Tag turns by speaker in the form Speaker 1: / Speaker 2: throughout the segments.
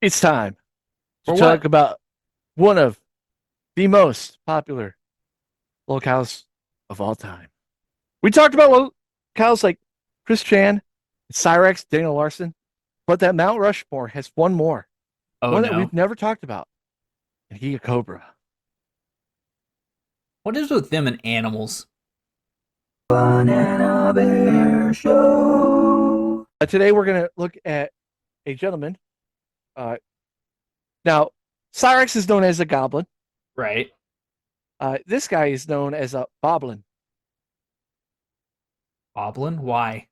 Speaker 1: It's time to
Speaker 2: For
Speaker 1: talk
Speaker 2: what?
Speaker 1: about one of the most popular lolcows of all time. We talked about lolcows like Chris Chan, Cyrex, Daniel Larson, but that Mount Rushmore has one more,
Speaker 2: Oh
Speaker 1: one that
Speaker 2: no.
Speaker 1: we've never talked about, and he a Cobra.
Speaker 2: What is with them and animals?
Speaker 3: Banana Bear Show.
Speaker 1: Today we're going to look at a gentleman. Uh, now, Cyrex is known as a goblin.
Speaker 2: Right.
Speaker 1: This guy is known as a boblin.
Speaker 2: Goblin? Why?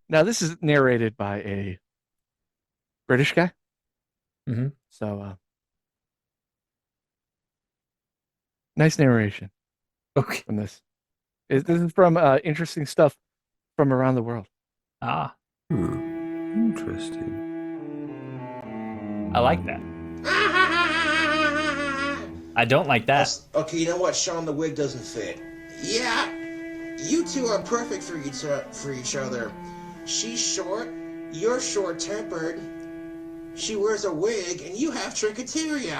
Speaker 1: Now, this is narrated by a British guy.
Speaker 2: Mm-hmm.
Speaker 1: So, nice narration
Speaker 2: Okay.
Speaker 1: from this. This is from interesting stuff from around the world.
Speaker 2: Ah,
Speaker 3: Interesting.
Speaker 2: I like that. I don't like that.
Speaker 4: Okay, you know what, Sean? The wig doesn't fit. Yeah, you two are perfect for each other. She's short, you're short-tempered. She wears a wig, and you have trichotillomania.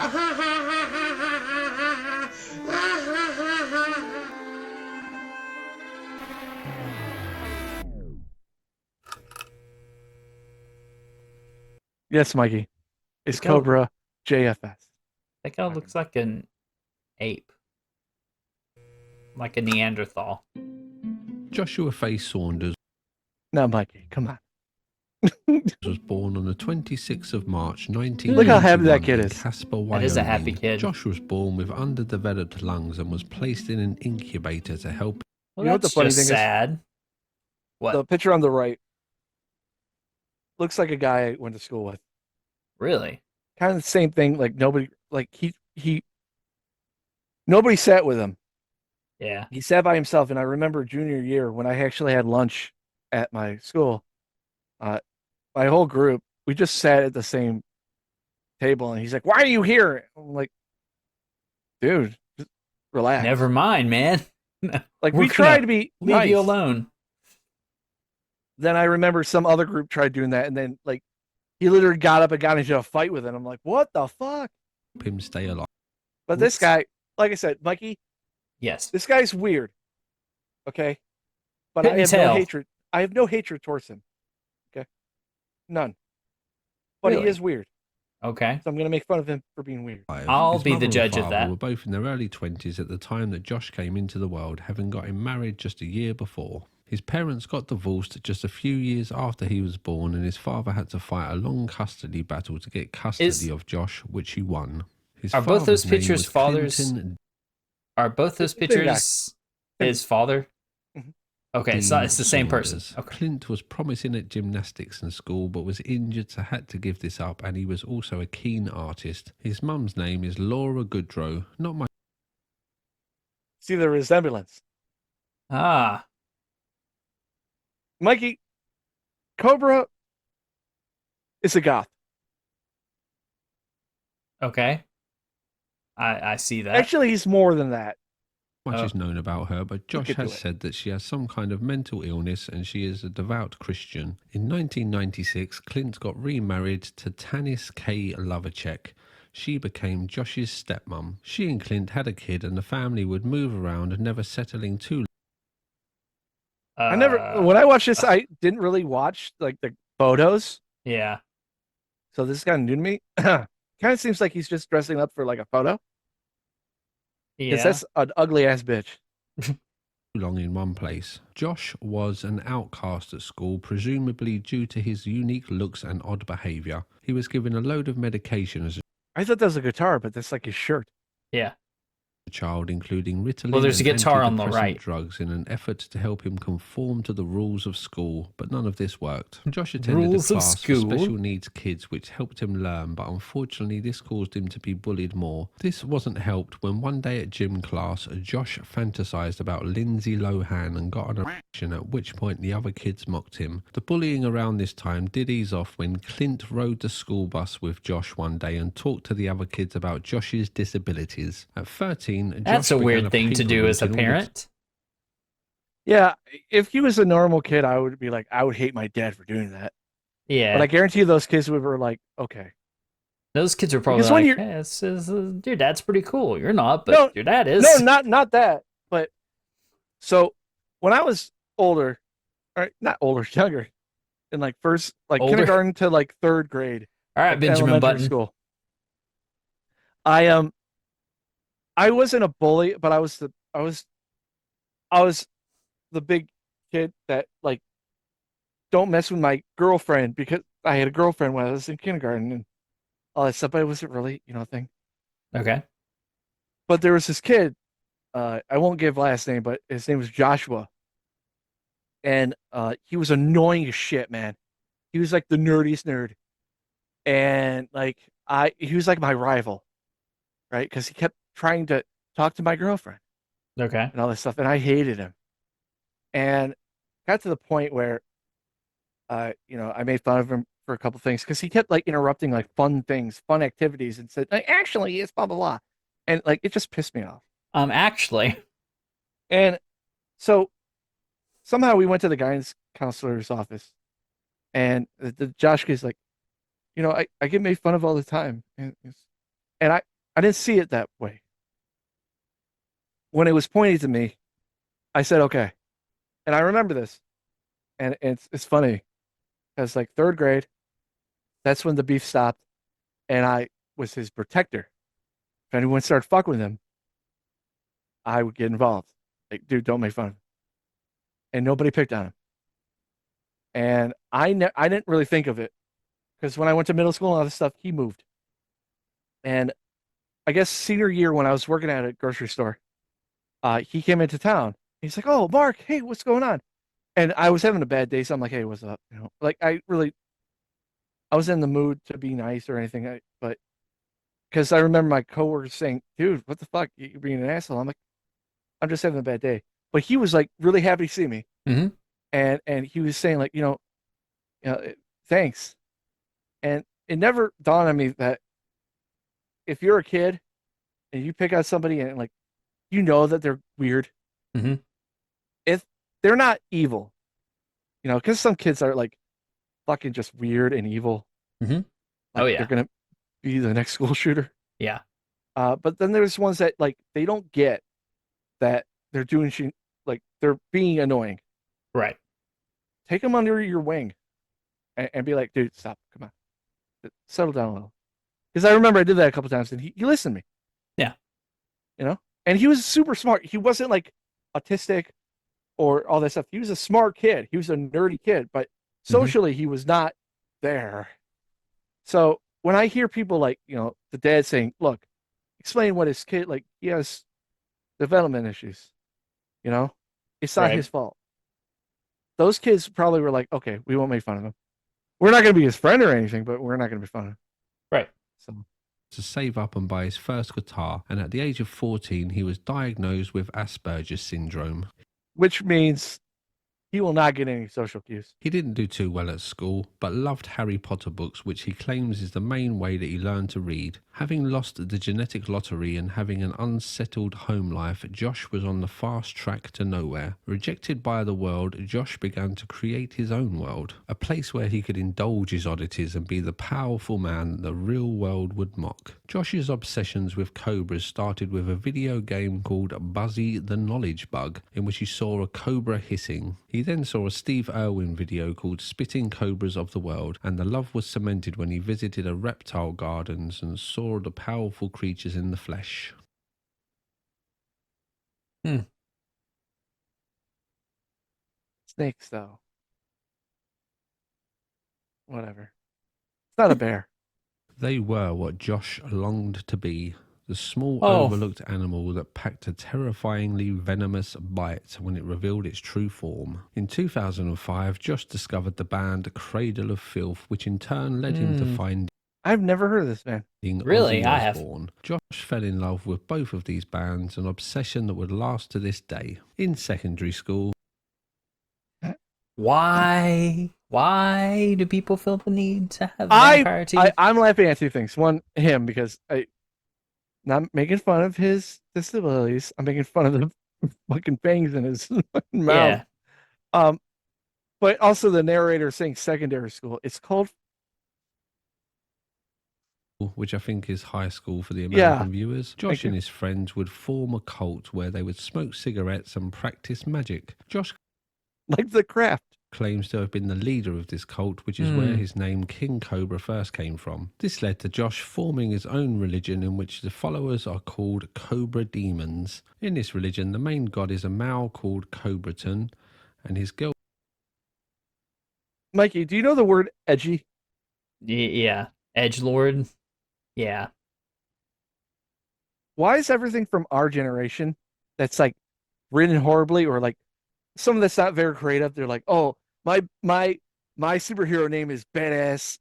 Speaker 1: Yes, Mikey. It's
Speaker 2: The goat.
Speaker 1: Cobra JFS.
Speaker 2: That guy looks like an ape. Like a Neanderthal.
Speaker 5: Joshua Faye Saunders
Speaker 1: Now, Mikey, come on.
Speaker 5: was born on the 26th of March 1991
Speaker 1: Look how happy that kid
Speaker 5: in
Speaker 1: is.
Speaker 5: Casper,
Speaker 2: That
Speaker 5: Wyoming.
Speaker 2: is a happy kid.
Speaker 5: Josh was born with underdeveloped lungs and was placed in an incubator to help.
Speaker 2: Well,
Speaker 1: You know what the
Speaker 2: that's
Speaker 1: funny
Speaker 2: just
Speaker 1: thing is?
Speaker 2: sad. What?
Speaker 1: The picture on the right looks like a guy I went to school with.
Speaker 2: Really?
Speaker 1: Kind of the same thing. Like nobody sat with him.
Speaker 2: Yeah.
Speaker 1: He sat by himself. And I remember junior year when I actually had lunch at my school. My whole group, we just sat at the same table, and he's like, "Why are you here?" I'm like, "Dude, just relax."
Speaker 2: Never mind, man.
Speaker 1: Like
Speaker 2: We're
Speaker 1: we tried
Speaker 2: gonna
Speaker 1: to be
Speaker 2: leave
Speaker 1: nice.
Speaker 2: you alone.
Speaker 1: Then I remember some other group tried doing that, and then like he literally got up and got into a fight with it. I'm like, "What the fuck?"
Speaker 5: Him stay alive.
Speaker 1: But this guy, like I said, Mikey,
Speaker 2: Yes.
Speaker 1: this guy's weird. Okay, but
Speaker 2: Hit
Speaker 1: I
Speaker 2: and
Speaker 1: have no
Speaker 2: tell.
Speaker 1: hatred. I have no hatred towards him. Okay, none. But he
Speaker 2: Really?
Speaker 1: is weird,
Speaker 2: Okay.
Speaker 1: so I'm gonna make fun of him for being weird.
Speaker 2: I'll
Speaker 5: His
Speaker 2: be the
Speaker 5: mother and
Speaker 2: judge of
Speaker 5: father
Speaker 2: that.
Speaker 5: were both in their early 20s at the time that Josh came into the world, having got him married just a year before. His parents got divorced just a few years after he was born, and his father had to fight a long custody battle to get custody of Josh, which he won. His
Speaker 2: Are both those
Speaker 5: father's name
Speaker 2: pictures
Speaker 5: was
Speaker 2: fathers?
Speaker 5: Clinton
Speaker 2: Are both those
Speaker 1: Same guy.
Speaker 2: pictures his father?
Speaker 1: Mhm.
Speaker 2: Okay,
Speaker 5: Dean
Speaker 2: so it's the same person.
Speaker 5: Saunders.
Speaker 2: Okay.
Speaker 5: Clint was promising at gymnastics in school, but was injured, so had to give this up, and he was also a keen artist. His mum's name is Laura Goodrow, not my
Speaker 1: See the resemblance.
Speaker 2: Ah,
Speaker 1: Mikey, Cobra is a goth.
Speaker 2: okay. I see that.
Speaker 1: Actually, he's more than that.
Speaker 5: much is known about her, but Josh
Speaker 1: into
Speaker 5: has
Speaker 1: it.
Speaker 5: said that she has some kind of mental illness and she is a devout Christian. In 1996, Clint got remarried to Tanis K. Lovercheck. She became Josh's stepmom. She and Clint had a kid, and the family would move around, never settling too.
Speaker 1: I never, when I watched this, I didn't really watch like the photos.
Speaker 2: Yeah.
Speaker 1: So this is kind of new to me. Kind of seems like he's just dressing up for like a photo. Because
Speaker 2: Yeah.
Speaker 1: that's an ugly ass bitch.
Speaker 5: long in one place. Josh was an outcast at school, presumably due to his unique looks and odd behaviour. He was given a load of medication as
Speaker 1: I thought that was a guitar, but that's like his shirt.
Speaker 2: Yeah.
Speaker 5: a child, including Ritalin
Speaker 2: Well, there's a
Speaker 5: and
Speaker 2: guitar on the
Speaker 5: antidepressant
Speaker 2: right.
Speaker 5: drugs in an effort to help him conform to the rules of school, but none of this worked. Josh attended
Speaker 2: Rules
Speaker 5: a
Speaker 2: of
Speaker 5: class for
Speaker 2: school?
Speaker 5: special needs kids, which helped him learn, but unfortunately this caused him to be bullied more. This wasn't helped when one day at gym class, Josh fantasized about Lindsay Lohan and got an erection, at which point the other kids mocked him. The bullying around this time did ease off when Clint rode the school bus with Josh one day and talked to the other kids about Josh's disabilities. At 13,
Speaker 2: That's
Speaker 5: Josh
Speaker 2: a weird
Speaker 5: began
Speaker 2: thing to do
Speaker 5: paper
Speaker 2: as a
Speaker 5: route in order to-
Speaker 2: parent.
Speaker 1: Yeah, if he was a normal kid, I would be like, I would hate my dad for doing that.
Speaker 2: Yeah.
Speaker 1: But I guarantee you those kids were like, okay.
Speaker 2: Those kids are probably
Speaker 1: Because when
Speaker 2: like,
Speaker 1: you're
Speaker 2: hey, your dad's pretty cool. You're not, but
Speaker 1: no,
Speaker 2: your dad is.
Speaker 1: no, not that. But so when I was older, or not older, younger, in like first, like
Speaker 2: Older.
Speaker 1: kindergarten to like third grade,
Speaker 2: All right,
Speaker 1: like
Speaker 2: Benjamin
Speaker 1: elementary
Speaker 2: Button.
Speaker 1: school, I I wasn't a bully, but I was the big kid that like don't mess with my girlfriend because I had a girlfriend when I was in kindergarten and all that stuff. But it wasn't really, a thing.
Speaker 2: Okay.
Speaker 1: But there was this kid. I won't give last name, but his name was Joshua, and he was annoying as shit, man. He was like the nerdiest nerd, and like he was like my rival, right? Because he kept trying to talk to my girlfriend
Speaker 2: Okay.
Speaker 1: and all this stuff, and I hated him. And got to the point where, I made fun of him for a couple things because he kept like interrupting like fun things, fun activities, and said, like, actually, it's blah blah blah, and like it just pissed me off.
Speaker 2: Actually.
Speaker 1: And so somehow we went to the guidance counselor's office, and the Josh is like, I get made fun of all the time, and I didn't see it that way. When it was pointed to me, I said, okay, and I remember this, and it's funny because like third grade, that's when the beef stopped, and I was his protector. If anyone started fucking with him, I would get involved. Like, dude, don't make fun of him. And nobody picked on him. And I didn't really think of it because when I went to middle school and all this stuff, he moved. And I guess senior year when I was working at a grocery store, he came into town. He's like, "Oh, Mark, hey, what's going on?" And I was having a bad day, so I'm like, "Hey, what's up?" Like I was in the mood to be nice or anything, but because I remember my coworkers saying, "Dude, what the fuck? You're being an asshole." I'm like, "I'm just having a bad day." But he was like really happy to see me,
Speaker 2: Mm-hmm.
Speaker 1: and he was saying like, thanks. And it never dawned on me that if you're a kid and you pick out somebody and like that they're weird,
Speaker 2: Mm-hmm.
Speaker 1: if they're not evil, because some kids are like fucking just weird and evil,
Speaker 2: Mm-hmm. Oh
Speaker 1: like they're
Speaker 2: yeah.
Speaker 1: gonna be the next school shooter.
Speaker 2: Yeah.
Speaker 1: But then there's ones that like they don't get that they're doing shit, like they're being annoying.
Speaker 2: Right.
Speaker 1: Take them under your wing and be like, dude, stop, come on, settle down a little. Because I remember I did that a couple times and he listened to me,
Speaker 2: Yeah.
Speaker 1: and he was super smart. He wasn't like autistic or all that stuff. He was a smart kid. He was a nerdy kid, but
Speaker 2: Mm-hmm.
Speaker 1: socially he was not there. So when I hear people like, the dad saying, look, explain what his kid, like, he has development issues, you know, it's not
Speaker 2: Right.
Speaker 1: his fault. Those kids probably were like, okay, we won't make fun of him. We're not going to be his friend or anything, but we're not going to be fun of him.
Speaker 2: Right.
Speaker 1: So
Speaker 5: to save up and buy his first guitar, and at the age of 14, he was diagnosed with Asperger's syndrome.
Speaker 1: which means he will not get any social cues.
Speaker 5: He didn't do too well at school, but loved Harry Potter books, which he claims is the main way that he learned to read. Having lost the genetic lottery and having an unsettled home life, Josh was on the fast track to nowhere. Rejected by the world, Josh began to create his own world, a place where he could indulge his oddities and be the powerful man that the real world would mock. Josh's obsessions with cobras started with a video game called Buzzy the Knowledge Bug, in which he saw a cobra hissing. He then saw a Steve Irwin video called Spitting Cobras of the World, and the love was cemented when he visited a reptile gardens and saw the powerful creatures in the flesh.
Speaker 1: Snakes, though. Whatever. It's not a bear.
Speaker 5: They were what Josh longed to be. The small
Speaker 2: Oh.
Speaker 5: overlooked animal that packed a terrifyingly venomous bite when it revealed its true form. In 2005, Josh discovered the band Cradle of Filth, which in turn led him to find
Speaker 1: I've never heard of this man.
Speaker 2: Really?
Speaker 5: Ozzy
Speaker 2: I have.
Speaker 5: Osbourne. Josh fell in love with both of these bands, an obsession that would last to this day. In secondary school,
Speaker 2: Why? Why do people feel the need to have vampire teeth?
Speaker 1: I'm laughing at two things. One, him, because I not making fun of his disabilities. I'm making fun of the fucking fangs in his mouth.
Speaker 2: Yeah.
Speaker 1: Um, but also the narrator saying secondary school. It's called,
Speaker 5: which I think is high school for the American
Speaker 1: yeah.
Speaker 5: viewers. Josh and his friends would form a cult where they would smoke cigarettes and practice magic. Josh
Speaker 1: Like the craft.
Speaker 5: claims to have been the leader of this cult, which is where his name King Cobra first came from. This led to Josh forming his own religion in which the followers are called Cobra demons. In this religion, the main god is a male called Cobraton, and his girl.
Speaker 1: Mikey, do you know the word edgy?
Speaker 2: Yeah. Edgelord. Yeah.
Speaker 1: Why is everything from our generation that's like written horribly, or like some that's not very creative? They're like, oh, my superhero name is Badass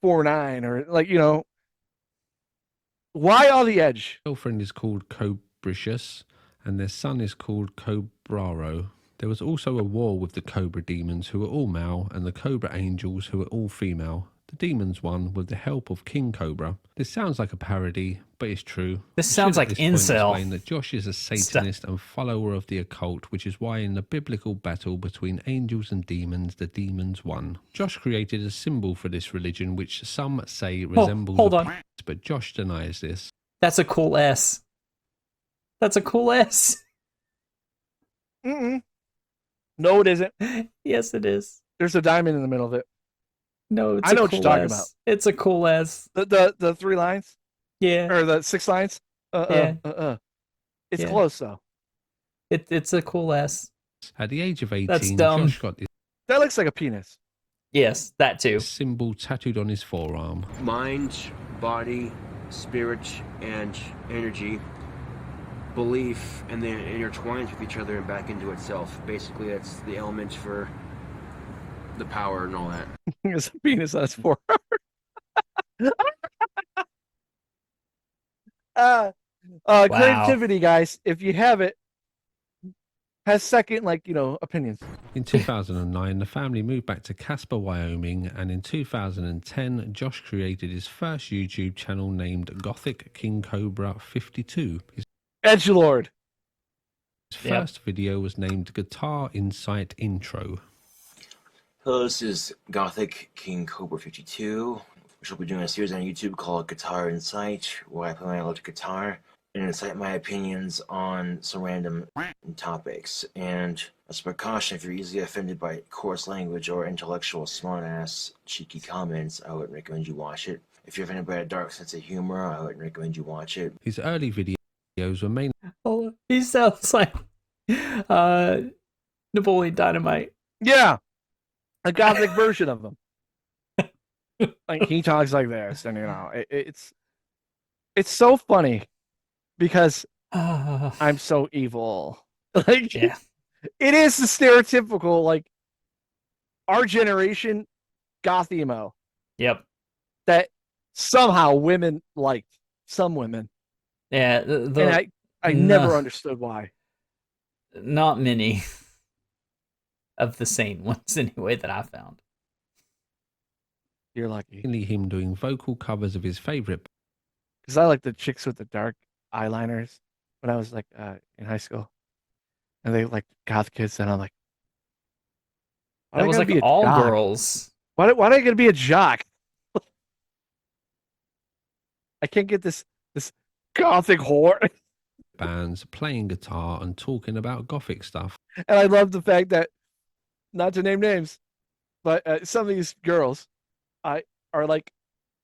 Speaker 1: 49, or like, you know, why all the edge?
Speaker 5: Girlfriend is called Cobricious, and their son is called Cobraro. There was also a war with the Cobra demons, who were all male, and the Cobra angels, who were all female. The demons won with the help of King Cobra. This sounds like a parody, but it's true.
Speaker 2: This
Speaker 5: I
Speaker 2: sounds
Speaker 5: should at
Speaker 2: like
Speaker 5: this point
Speaker 2: incel.
Speaker 5: explain that Josh is a Satanist and follower of the occult, which is why in the biblical battle between angels and demons, the demons won. Josh created a symbol for this religion, which some say resembles
Speaker 2: hold
Speaker 5: a
Speaker 2: on.
Speaker 5: penis, but Josh denies this.
Speaker 2: That's a cool S. That's a cool S.
Speaker 1: Mm-mm. No, it isn't.
Speaker 2: Yes, it is.
Speaker 1: There's a diamond in the middle of it.
Speaker 2: No, it's
Speaker 1: I know
Speaker 2: a
Speaker 1: what
Speaker 2: cool
Speaker 1: you're talking
Speaker 2: S.
Speaker 1: about.
Speaker 2: It's a cool S.
Speaker 1: The 3 lines,
Speaker 2: Yeah.
Speaker 1: or the 6 lines. It's
Speaker 2: Yeah.
Speaker 1: close though.
Speaker 2: It's a cool S.
Speaker 5: At the age of 18,
Speaker 2: That's dumb.
Speaker 5: Josh got this
Speaker 1: That looks like a penis.
Speaker 2: Yes, that too.
Speaker 5: symbol tattooed on his forearm.
Speaker 6: Mind, body, spirit, and energy, belief, and then intertwines with each other and back into itself. Basically, that's the elements for the power and all that.
Speaker 1: It's a penis on his forearm.
Speaker 2: Wow.
Speaker 1: Creativity, guys. If you have it, has second, like, you know, opinions.
Speaker 5: In 2009, the family moved back to Casper, Wyoming, and in 2010, Josh created his first YouTube channel named Gothic KingCobra 52. His
Speaker 1: Edgelord.
Speaker 5: first video was named Guitar Insight Intro.
Speaker 7: Hello, this is Gothic KingCobra 52, which will be doing a series on YouTube called Guitar Insight, where I play my electric guitar and incite my opinions on some random topics. And as a precaution, if you're easily offended by coarse language or intellectual smartass cheeky comments, I wouldn't recommend you watch it. If you're offended by a dark sense of humor, I wouldn't recommend you watch it.
Speaker 5: His early videos were mainly
Speaker 2: Oh, he sounds like Napoleon Dynamite.
Speaker 1: Yeah. A gothic version of him. Like, he talks like this, and you know, it's so funny because I'm so evil. Like,
Speaker 2: Yeah.
Speaker 1: it is the stereotypical, like, our generation goth emo
Speaker 2: Yep.
Speaker 1: that somehow women liked. Some women.
Speaker 2: Yeah.
Speaker 1: And I never understood why.
Speaker 2: Not many of the sane ones, anyway, that I found.
Speaker 1: You're lucky.
Speaker 5: him doing vocal covers of his favorite
Speaker 1: Because I like the chicks with the dark eyeliners when I was like in high school. And they like goth kids, and I'm like, why
Speaker 2: That
Speaker 1: do I
Speaker 2: was
Speaker 1: gotta
Speaker 2: like
Speaker 1: be a
Speaker 2: all
Speaker 1: jock?
Speaker 2: girls.
Speaker 1: Why do I gotta be a jock? I can't get this gothic whore.
Speaker 5: bands, playing guitar and talking about Gothic stuff.
Speaker 1: And I love the fact that, not to name names, but some of these girls are like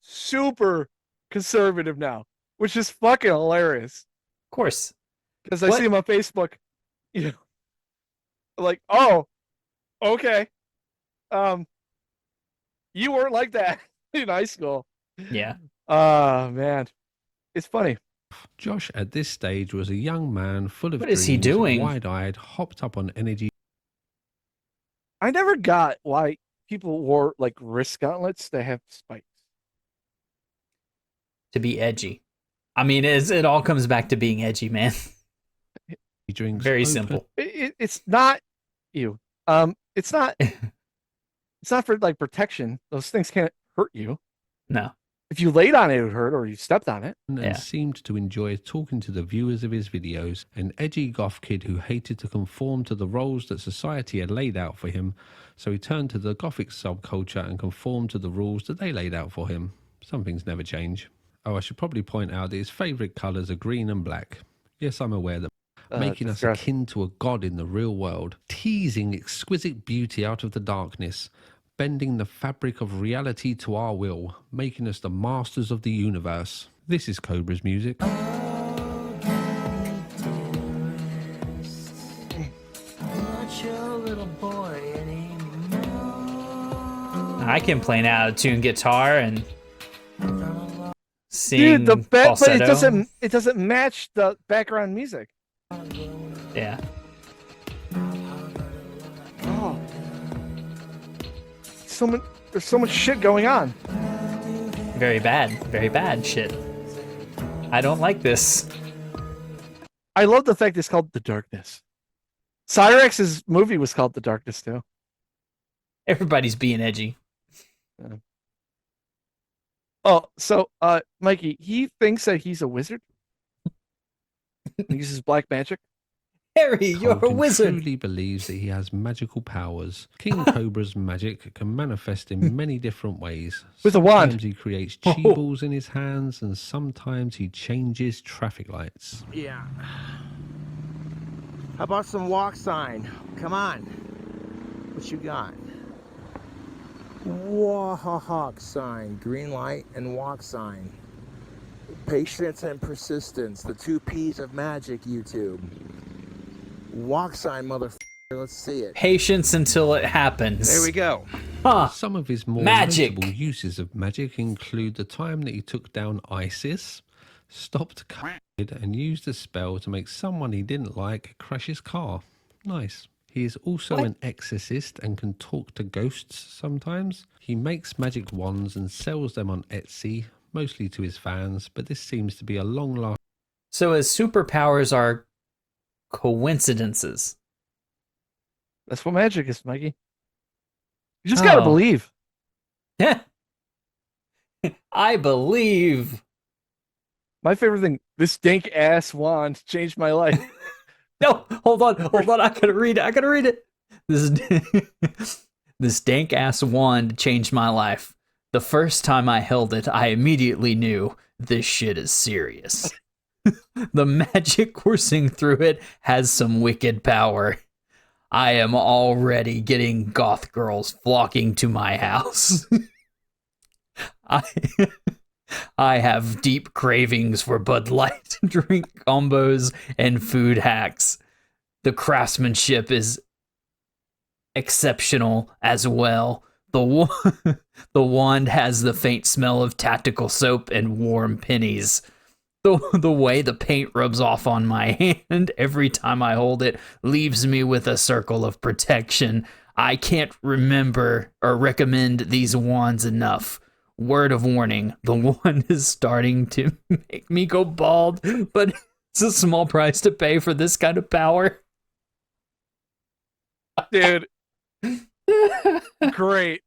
Speaker 1: super conservative now, which is fucking hilarious.
Speaker 2: Of course.
Speaker 1: Because I
Speaker 2: What?
Speaker 1: see them on Facebook, you know, like, oh, okay, you weren't like that in high school.
Speaker 2: Yeah.
Speaker 1: Man, it's funny.
Speaker 5: Josh at this stage was a young man full of
Speaker 2: What is he
Speaker 5: dreams,
Speaker 2: doing?
Speaker 5: wide-eyed, hopped up on energy.
Speaker 1: I never got why people wore like wrist gauntlets that have spikes.
Speaker 2: To be edgy. I mean, it all comes back to being edgy, man.
Speaker 5: He drinks
Speaker 2: Very
Speaker 5: open
Speaker 2: simple.
Speaker 1: It's not you. It's not. It's not for like protection. Those things can't hurt you.
Speaker 2: No.
Speaker 1: If you laid on it, it would hurt, or you stepped on it.
Speaker 5: and
Speaker 2: Yeah.
Speaker 5: seemed to enjoy talking to the viewers of his videos, an edgy goth kid who hated to conform to the roles that society had laid out for him, so he turned to the Gothic subculture and conformed to the rules that they laid out for him. Some things never change. Oh, I should probably point out that his favourite colours are green and black. Yes, I'm aware that making us
Speaker 1: disgusting.
Speaker 5: akin to a god in the real world, teasing exquisite beauty out of the darkness, bending the fabric of reality to our will, making us the masters of the universe. This is Cobra's music.
Speaker 2: I can play an out-of-tune guitar and sing
Speaker 1: Dude, but
Speaker 2: falsetto.
Speaker 1: it doesn't match the background music.
Speaker 2: Yeah.
Speaker 1: Oh. There's so much shit going on.
Speaker 2: Very bad shit. I don't like this.
Speaker 1: I love the fact it's called The Darkness. Cyrex's movie was called The Darkness too.
Speaker 2: Everybody's being edgy.
Speaker 1: Oh, so Mikey, he thinks that he's a wizard. He uses black magic.
Speaker 2: Harry, you're a
Speaker 5: Colton
Speaker 2: wizard.
Speaker 5: truly believes that he has magical powers. King Cobra's magic can manifest in many different ways.
Speaker 1: With a wand.
Speaker 5: Sometimes he creates chi balls in his hands, and sometimes he changes traffic lights.
Speaker 4: Yeah. How about some walk sign? Come on. What you got? Walk sign. Green light and walk sign. Patience and persistence. The 2 P's of magic, YouTube. Walk sign, motherfucker. Let's see it.
Speaker 2: Patience until it happens.
Speaker 4: There we go.
Speaker 2: Huh.
Speaker 5: Some of his more
Speaker 2: Magic.
Speaker 5: notable uses of magic include the time that he took down ISIS, stopped COVID, and used a spell to make someone he didn't like crash his car. Nice. He is also an exorcist and can talk to ghosts sometimes. He makes magic wands and sells them on Etsy, mostly to his fans, but this seems to be a long-lasting.
Speaker 2: So his superpowers are coincidences.
Speaker 1: That's what magic is, Mikey. You just gotta
Speaker 2: Oh.
Speaker 1: believe.
Speaker 2: I believe.
Speaker 1: My favorite thing, this dank ass wand changed my life.
Speaker 2: No, hold on. I gotta read it. This dank ass wand changed my life. The first time I held it, I immediately knew this shit is serious. The magic coursing through it has some wicked power. I am already getting goth girls flocking to my house. I have deep cravings for Bud Light drink combos and food hacks. The craftsmanship is exceptional as well. The wand has the faint smell of tactical soap and warm pennies. The way the paint rubs off on my hand every time I hold it leaves me with a circle of protection. I can't remember or recommend these wands enough. Word of warning, the wand is starting to make me go bald, but it's a small price to pay for this kind of power.
Speaker 1: Dude, great.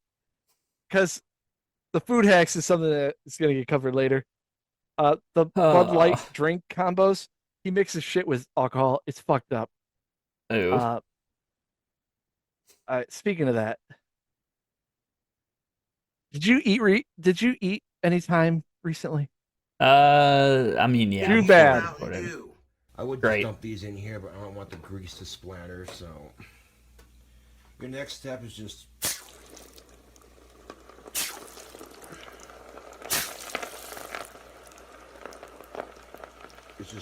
Speaker 1: Because the food hacks is something that is going to get covered later. The Bud Light drink combos, he mixes shit with alcohol. It's fucked up.
Speaker 2: Ew.
Speaker 1: Speaking of that, did you eat any time recently?
Speaker 2: I mean, yeah.
Speaker 1: Too bad.
Speaker 2: Whatever.
Speaker 4: I would
Speaker 2: Great.
Speaker 4: dump these in here, but I don't want the grease to splatter, so your next step is just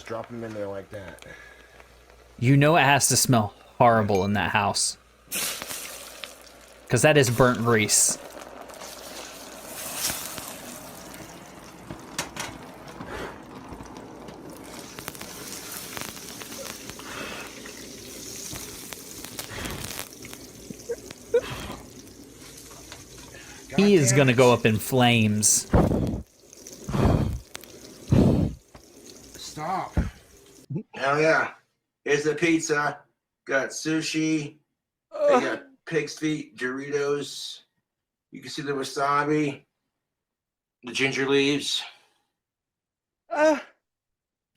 Speaker 4: drop them in there like that.
Speaker 2: You know it has to smell horrible in that house. Because that is burnt grease. He is going to go up in flames.
Speaker 4: Stop.
Speaker 7: Hell yeah. Here's the pizza. Got sushi. They got pig's feet, Doritos. You can see the wasabi. The ginger leaves.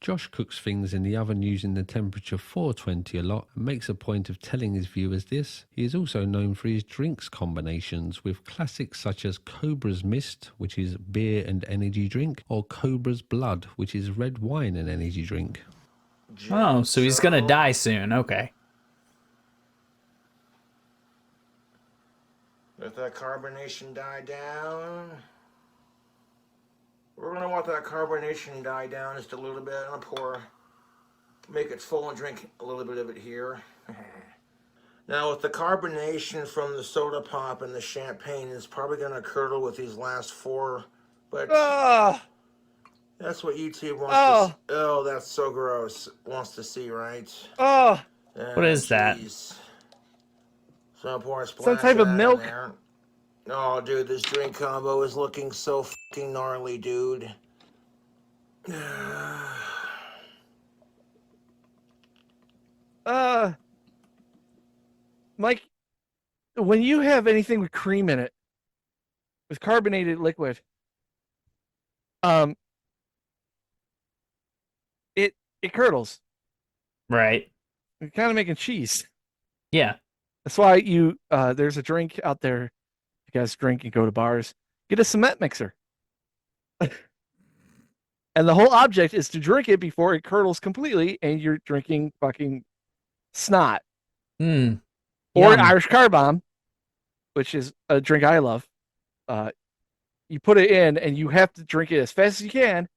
Speaker 5: Josh cooks things in the oven using the temperature 420 a lot and makes a point of telling his viewers this. He is also known for his drinks combinations with classics such as Cobra's Mist, which is beer and energy drink, or Cobra's Blood, which is red wine and energy drink.
Speaker 2: Oh, so he's gonna die soon. Okay.
Speaker 4: Let that carbonation die down. We're gonna want that carbonation die down just a little bit. I'm gonna pour, make it full and drink a little bit of it here. Now with the carbonation from the soda pop and the champagne, it's probably gonna curdle with these last 4, but that's what YouTube wants to see. Oh, that's so gross. Wants to see, right?
Speaker 2: What is that?
Speaker 4: So I'll pour a splash
Speaker 1: Some type of milk.
Speaker 4: there. Oh, dude, this drink combo is looking so fucking gnarly, dude.
Speaker 1: Mike, when you have anything with cream in it, with carbonated liquid, it curdles.
Speaker 2: Right.
Speaker 1: You're kind of making cheese.
Speaker 2: Yeah.
Speaker 1: That's why you there's a drink out there. You guys drink and go to bars. Get a cement mixer. And the whole object is to drink it before it curdles completely and you're drinking fucking snot. Or an Irish car bomb, which is a drink I love. You put it in and you have to drink it as fast as you can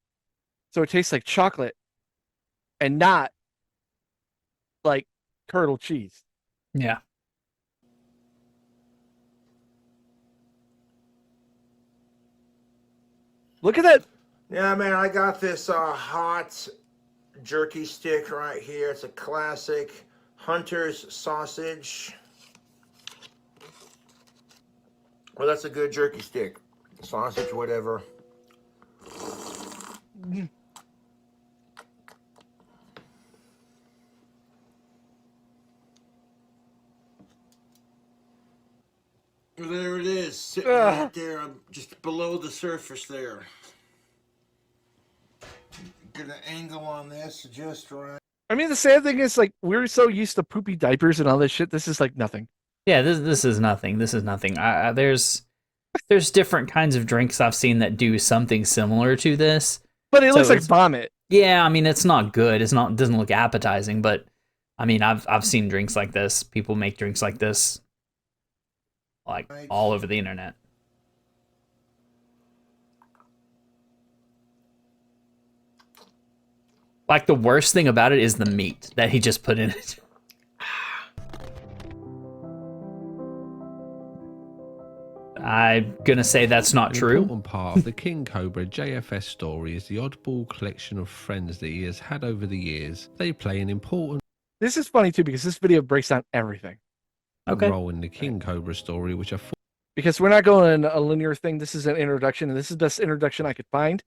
Speaker 1: so it tastes like chocolate and not like curdled cheese.
Speaker 2: Yeah.
Speaker 1: Look at that.
Speaker 4: Yeah, man, I got this hot jerky stick right here. It's a classic Hunter's sausage. Well, that's a good jerky stick. Sausage, whatever. There it is, sitting right there, just below the surface there. Get an angle on this just right.
Speaker 1: I mean, the sad thing is, like, we're so used to poopy diapers and all this shit. This is like nothing.
Speaker 2: Yeah, this is nothing. This is nothing. There's different kinds of drinks I've seen that do something similar to this.
Speaker 1: But it looks like vomit.
Speaker 2: Yeah, I mean, it's not good. It doesn't look appetizing, but I mean, I've seen drinks like this. People make drinks like this like all over the internet. Like, the worst thing about it is the meat that he just put in it. I'm gonna say that's not true.
Speaker 5: An important part of the KingCobraJFS story is the oddball collection of friends that he has had over the years. They play an important
Speaker 1: This is funny too because this video breaks down everything.
Speaker 5: role in the King Cobra story, which are
Speaker 1: Because we're not going in a linear thing. This is an introduction, and this is the best introduction I could find.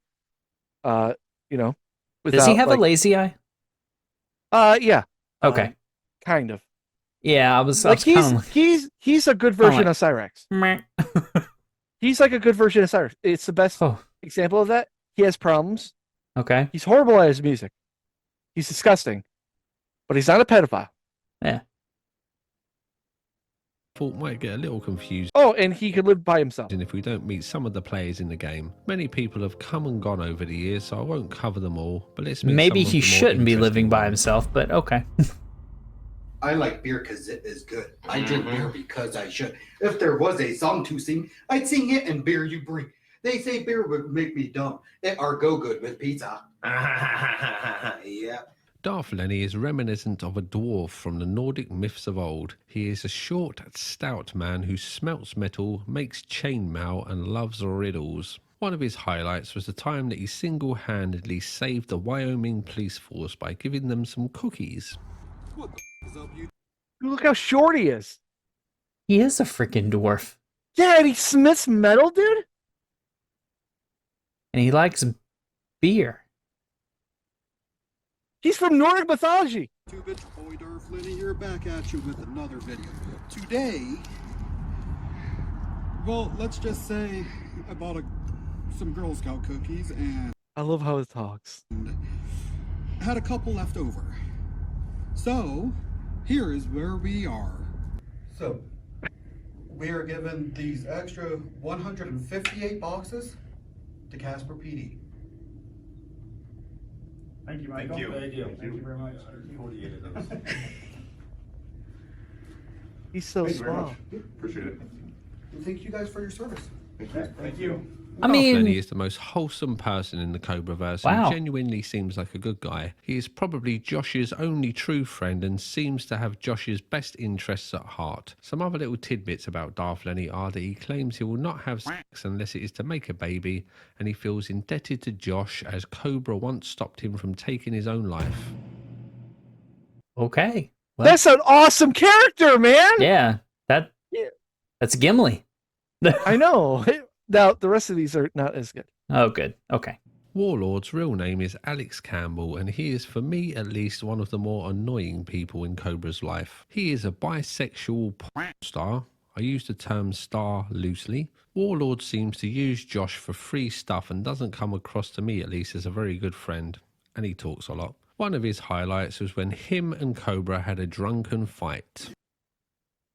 Speaker 1: You know,
Speaker 2: Does he have a lazy eye?
Speaker 1: Yeah.
Speaker 2: Okay.
Speaker 1: Kind of.
Speaker 2: Yeah, I was
Speaker 1: Like
Speaker 2: kinda
Speaker 1: he's a good version of Cyrex.
Speaker 2: Meh.
Speaker 1: He's like a good version of Cyrex. It's the best
Speaker 2: Oh,
Speaker 1: example of that. He has problems.
Speaker 2: okay.
Speaker 1: He's horrible at his music. He's disgusting. But he's not a pedophile.
Speaker 2: Yeah.
Speaker 5: thought might get a little confused.
Speaker 1: Oh, and he could live by himself.
Speaker 5: And if we don't meet some of the players in the game, many people have come and gone over the years, so I won't cover them all. But let's meet
Speaker 2: Maybe
Speaker 5: some of
Speaker 2: he
Speaker 5: the more
Speaker 2: shouldn't be
Speaker 5: interesting
Speaker 2: living by
Speaker 5: ones.
Speaker 2: himself, but okay.
Speaker 8: I like beer because it is good. I drink beer because I should. If there was a song to sing, I'd sing it and beer you bring. They say beer would make me dumb. It are go good with pizza.
Speaker 4: Yeah.
Speaker 5: Darth Lenny is reminiscent of a dwarf from the Nordic myths of old. He is a short, stout man who smelts metal, makes chainmail, and loves riddles. One of his highlights was the time that he single-handedly saved the Wyoming police force by giving them some cookies.
Speaker 1: Look how short he is.
Speaker 2: He is a freaking dwarf.
Speaker 1: Yeah, and he smiths metal, dude.
Speaker 2: And he likes beer.
Speaker 1: He's from Nordic mythology.
Speaker 9: YouTube, it's your boy Darth Lenny here, back at you with another video. Today, well, let's just say I bought a some Girl Scout cookies and
Speaker 1: I love how it talks.
Speaker 9: had a couple left over. So, here is where we are. So, we are given these extra 158 boxes to Casper PD.
Speaker 10: Thank you, Michael.
Speaker 11: Thank you.
Speaker 10: Thank you very much.
Speaker 11: 48 of those.
Speaker 1: He's so
Speaker 11: Thank you very
Speaker 1: small.
Speaker 11: much. Appreciate it.
Speaker 9: Thank you guys for your service.
Speaker 10: Thank you.
Speaker 2: I mean,
Speaker 5: Lenny is the most wholesome person in the Cobraverse
Speaker 2: Wow.
Speaker 5: and genuinely seems like a good guy. He is probably Josh's only true friend and seems to have Josh's best interests at heart. Some other little tidbits about Darth Lenny are that he claims he will not have sex unless it is to make a baby, and he feels indebted to Josh as Cobra once stopped him from taking his own life.
Speaker 2: okay. Well,
Speaker 1: That's an awesome character, man.
Speaker 2: yeah, that's Gimli.
Speaker 1: I know. Now the rest of these are not as good.
Speaker 2: Oh, good. Okay.
Speaker 5: Warlord's real name is Alex Campbell, and he is, for me at least, one of the more annoying people in Cobra's life. He is a bisexual porn star. I use the term star loosely. Warlord seems to use Josh for free stuff and doesn't come across to me at least as a very good friend, and he talks a lot. One of his highlights was when him and Cobra had a drunken fight.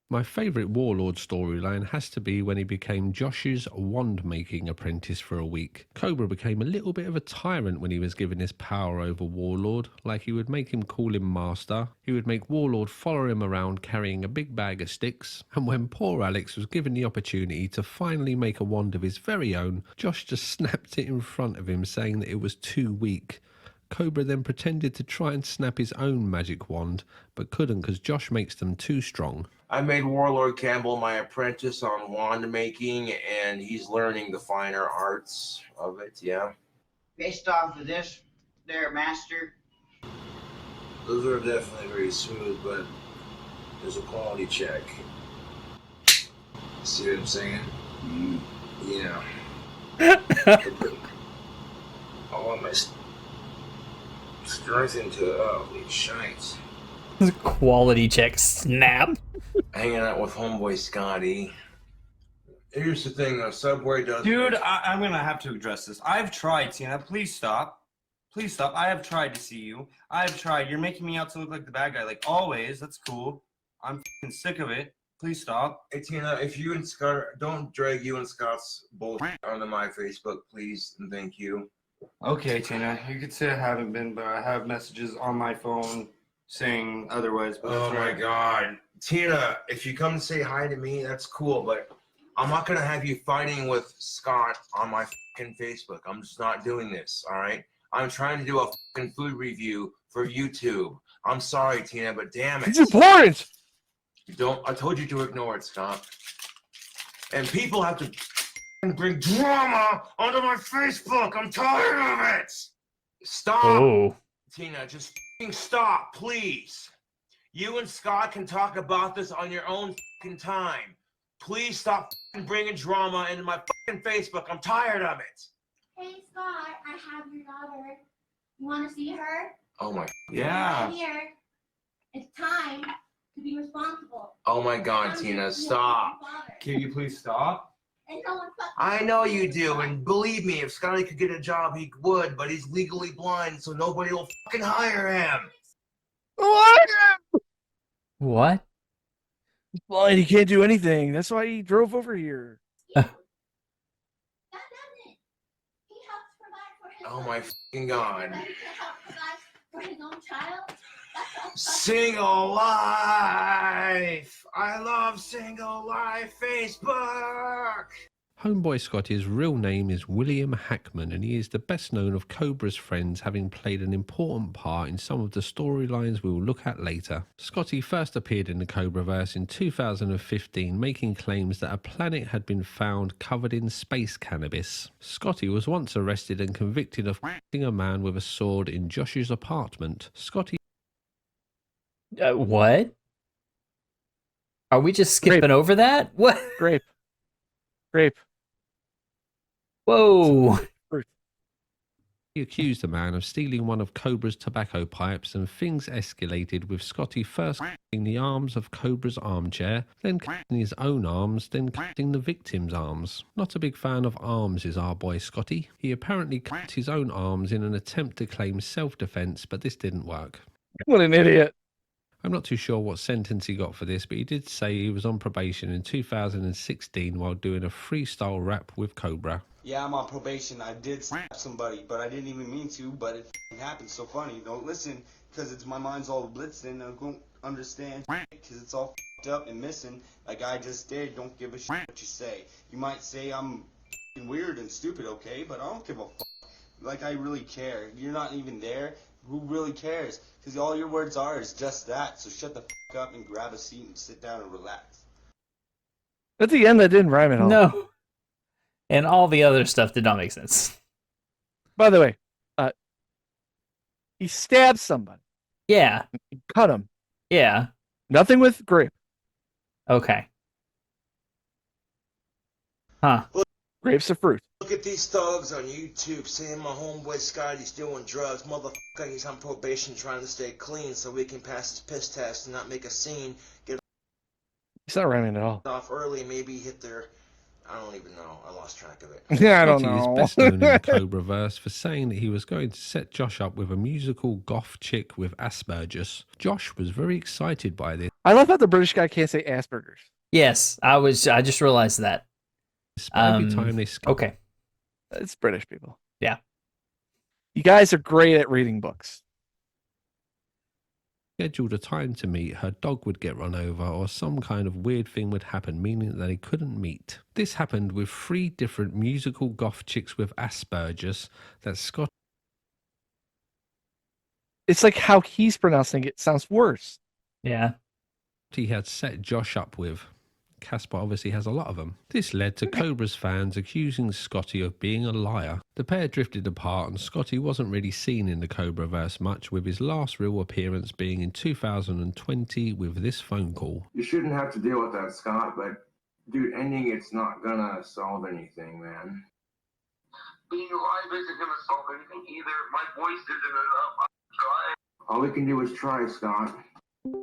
Speaker 5: My favourite Warlord storyline has to be when he became Josh's wand-making apprentice for a week. Cobra became a little bit of a tyrant when he was given his power over Warlord, like he would make him call him master, he would make Warlord follow him around carrying a big bag of sticks, and when poor Alex was given the opportunity to finally make a wand of his very own, Josh just snapped it in front of him saying that it was too weak. Cobra then pretended to try and snap his own magic wand, but couldn't because Josh makes them too strong.
Speaker 6: I made Warlord Campbell my apprentice on wand making, and he's learning the finer arts of it, yeah.
Speaker 12: Based off of this, there, Master.
Speaker 6: Those are definitely very smooth, but there's a quality check. See what I'm saying? Yeah. I want my strength into holy shite.
Speaker 2: Quality check snap.
Speaker 6: Hanging out with homeboy Scotty. Here's the thing, Subway does.
Speaker 13: Dude, I'm gonna have to address this. I've tried, Tina. Please stop. Please stop. I have tried to see you. I've tried. You're making me out to look like the bad guy, like always. That's cool. I'm f***ing sick of it. Please stop.
Speaker 6: Hey Tina, if you and Scott don't drag you and Scott's bullshit onto my Facebook, please and thank you.
Speaker 13: Okay, Tina. You could say I haven't been, but I have messages on my phone saying otherwise. But
Speaker 6: Oh my God, Tina, if you come to say hi to me, that's cool, but I'm not gonna have you fighting with Scott on my fucking Facebook. I'm just not doing this. All right. I'm trying to do a fucking food review for YouTube. I'm sorry, Tina, but damn it.
Speaker 1: It's important.
Speaker 6: You don't. I told you to ignore it, Scott. And people have to bring drama onto my Facebook. I'm tired of it. Stop,
Speaker 2: Oh.
Speaker 6: Tina. Just fucking stop, please. You and Scott can talk about this on your own fucking time. Please stop fucking bringing drama into my fucking Facebook. I'm tired of it.
Speaker 14: Hey Scott, I have your daughter. You want to see her?
Speaker 6: Oh my.
Speaker 13: yeah.
Speaker 14: Right here. It's time to be responsible.
Speaker 6: Oh my God,
Speaker 14: Time
Speaker 6: Tina,
Speaker 14: to be a
Speaker 6: stop.
Speaker 14: father.
Speaker 13: Can you please stop?
Speaker 14: And no one fucking
Speaker 6: I know you do, and believe me, if Scotty could get a job, he would, but he's legally blind, so nobody will fucking hire him.
Speaker 1: What?
Speaker 2: What?
Speaker 1: Blind, he can't do anything. That's why he drove over here.
Speaker 14: That doesn't. He helps provide for his
Speaker 6: Oh
Speaker 14: son.
Speaker 6: my fucking God.
Speaker 14: But he can't help provide for his own child. That's all.
Speaker 6: Single life. I love single life Facebook.
Speaker 5: Homeboy Scotty's real name is William Hackman, and he is the best known of Cobra's friends, having played an important part in some of the storylines we will look at later. Scotty first appeared in the Cobraverse in 2015, making claims that a planet had been found covered in space cannabis. Scotty was once arrested and convicted of f***ing a man with a sword in Josh's apartment. Scotty...
Speaker 2: What? Are we just skipping over that? What?
Speaker 1: Grape. Grape.
Speaker 2: Whoa.
Speaker 5: He accused the man of stealing one of Cobra's tobacco pipes, and things escalated with Scotty first cutting the arms of Cobra's armchair, then cutting his own arms, then cutting the victim's arms. Not a big fan of arms is our boy Scotty. He apparently cut his own arms in an attempt to claim self-defense, but this didn't work.
Speaker 1: What an idiot.
Speaker 5: I'm not too sure what sentence he got for this, but he did say he was on probation in 2016 while doing a freestyle rap with Cobra.
Speaker 15: Yeah, I'm on probation. I did slap somebody, but I didn't even mean to, but it happened. So funny. Don't listen, because it's my mind's all blitzing. I don't understand, because it's all up and missing. Like I just did. Don't give a shit what you say. You might say I'm weird and stupid, okay? But I don't give a fuck. Like I really care. You're not even there. Who really cares? Because all your words are is just that. So shut the fuck up and grab a seat and sit down and relax.
Speaker 1: At the end, that didn't rhyme at all.
Speaker 2: No. And all the other stuff did not make sense.
Speaker 1: By the way, he stabbed somebody.
Speaker 2: Yeah.
Speaker 1: He cut him.
Speaker 2: Yeah.
Speaker 1: Nothing with grape.
Speaker 2: Okay. Huh.
Speaker 1: Grapes are fruit.
Speaker 4: Look at these thugs on YouTube saying my homeboy Scotty's doing drugs. Motherfucker, he's on probation trying to stay clean so we can pass his piss test and not make a scene. Get
Speaker 1: It's not rhyming at all.
Speaker 4: off early, maybe hit their... I don't even know. I lost track of it.
Speaker 1: Yeah, I don't
Speaker 5: Scotty
Speaker 1: know.
Speaker 5: is best known in the Cobraverse for saying that he was going to set Josh up with a musical goth chick with Asperger's. Josh was very excited by this.
Speaker 1: I love how the British guy can't say Asperger's.
Speaker 2: Yes, I just realized that.
Speaker 5: Every time they
Speaker 2: okay.
Speaker 1: It's British people.
Speaker 2: Yeah.
Speaker 1: You guys are great at reading books.
Speaker 5: scheduled a time to meet, her dog would get run over or some kind of weird thing would happen, meaning that they couldn't meet. This happened with 3 different musical goth chicks with Asperger's that Scott...
Speaker 1: It's like how he's pronouncing it sounds worse.
Speaker 2: Yeah.
Speaker 5: He had set Josh up with. Casper obviously has a lot of them. This led to Cobra's fans accusing Scotty of being a liar. The pair drifted apart and Scotty wasn't really seen in the Cobraverse much, with his last real appearance being in 2020 with this phone call.
Speaker 16: You shouldn't have to deal with that, Scott, but dude, ending it's not gonna solve anything, man.
Speaker 17: Being alive isn't gonna solve anything either. My voice isn't enough. I'm trying.
Speaker 16: All we can do is try, Scott.
Speaker 17: But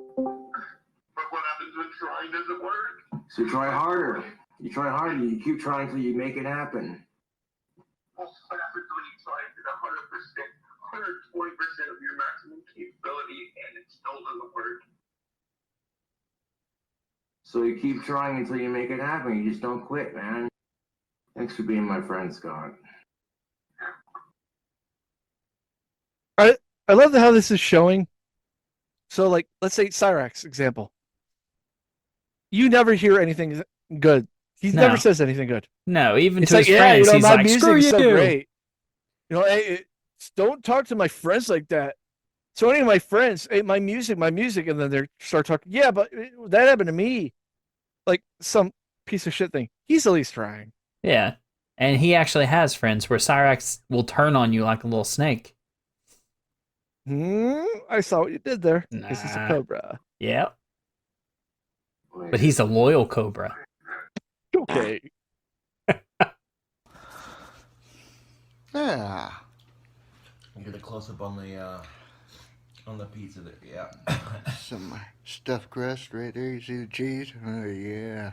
Speaker 17: what happens when trying doesn't work?
Speaker 16: So try harder. You try harder. You keep trying until you make it happen.
Speaker 17: Well, what happens when you try it at 100%, 120% of your maximum capability and it still doesn't work?
Speaker 16: So you keep trying until you make it happen. You just don't quit, man. Thanks for being my friend, Scott.
Speaker 1: I love how this is showing. So, like, let's say Cyrax example. You never hear anything good. He never says anything good.
Speaker 2: No, even
Speaker 1: it's
Speaker 2: to
Speaker 1: like,
Speaker 2: his friends, he's
Speaker 1: my
Speaker 2: like,
Speaker 1: music
Speaker 2: screw
Speaker 1: is
Speaker 2: you.
Speaker 1: so great. You know, hey, don't talk to my friends like that. So any of my friends, hey, my music, and then they start talking. Yeah, but that happened to me. Like some piece of shit thing. He's at least trying.
Speaker 2: Yeah, and he actually has friends where Cyrax will turn on you like a little snake.
Speaker 1: I saw what you did there.
Speaker 2: Nah.
Speaker 1: This is a Cobra.
Speaker 2: Yeah. But he's a loyal Cobra.
Speaker 1: Okay.
Speaker 4: Yeah. Get a close up on the pizza there. Yeah.
Speaker 18: Some stuffed crust right there. You see the cheese? Oh yeah.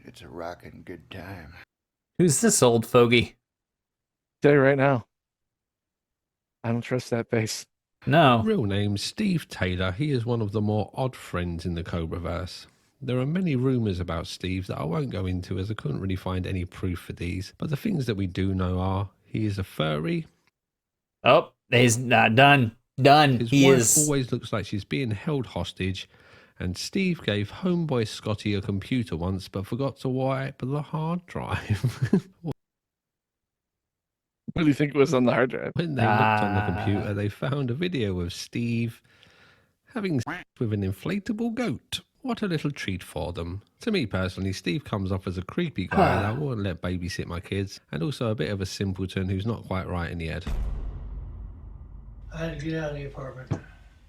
Speaker 18: It's a rockin' good time.
Speaker 2: Who's this old fogey?
Speaker 1: Tell you right now. I don't trust that face.
Speaker 2: No.
Speaker 5: Real name Steve Taylor. He is one of the more odd friends in the Cobraverse. There are many rumours about Steve that I won't go into as I couldn't really find any proof for these, but the things that we do know are he is a furry.
Speaker 2: Oh, he's not done. Done.
Speaker 5: His
Speaker 2: He
Speaker 5: wife
Speaker 2: is.
Speaker 5: always looks like she's being held hostage, and Steve gave homeboy Scotty a computer once but forgot to wipe the hard drive.
Speaker 1: What do you think was on the hard drive?
Speaker 5: When they looked on the computer, they found a video of Steve having sex with an inflatable goat. What a little treat for them. To me personally, Steve comes off as a creepy guy that won't let babysit my kids, and also a bit of a simpleton who's not quite right in the head.
Speaker 19: I had to get out of the apartment.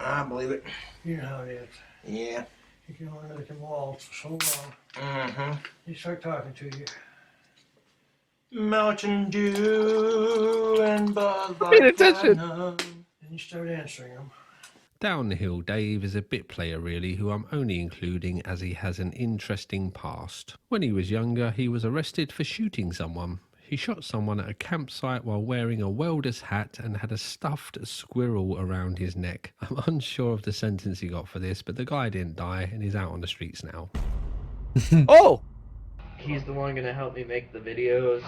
Speaker 4: I believe it.
Speaker 19: You know how it is.
Speaker 4: Yeah.
Speaker 19: You can only look at walls for so long.
Speaker 4: Mm-hmm.
Speaker 19: They start talking to you. Mountain Dew and Bud
Speaker 1: Pay
Speaker 19: Light
Speaker 1: attention.
Speaker 19: Platinum. And you start answering them.
Speaker 5: Down the Hill Dave is a bit player really, who I'm only including as he has an interesting past. When he was younger, he was arrested for shooting someone. He shot someone at a campsite while wearing a welder's hat and had a stuffed squirrel around his neck. I'm unsure of the sentence he got for this, but the guy didn't die and he's out on the streets now.
Speaker 1: Oh!
Speaker 20: He's the one gonna help me make the videos,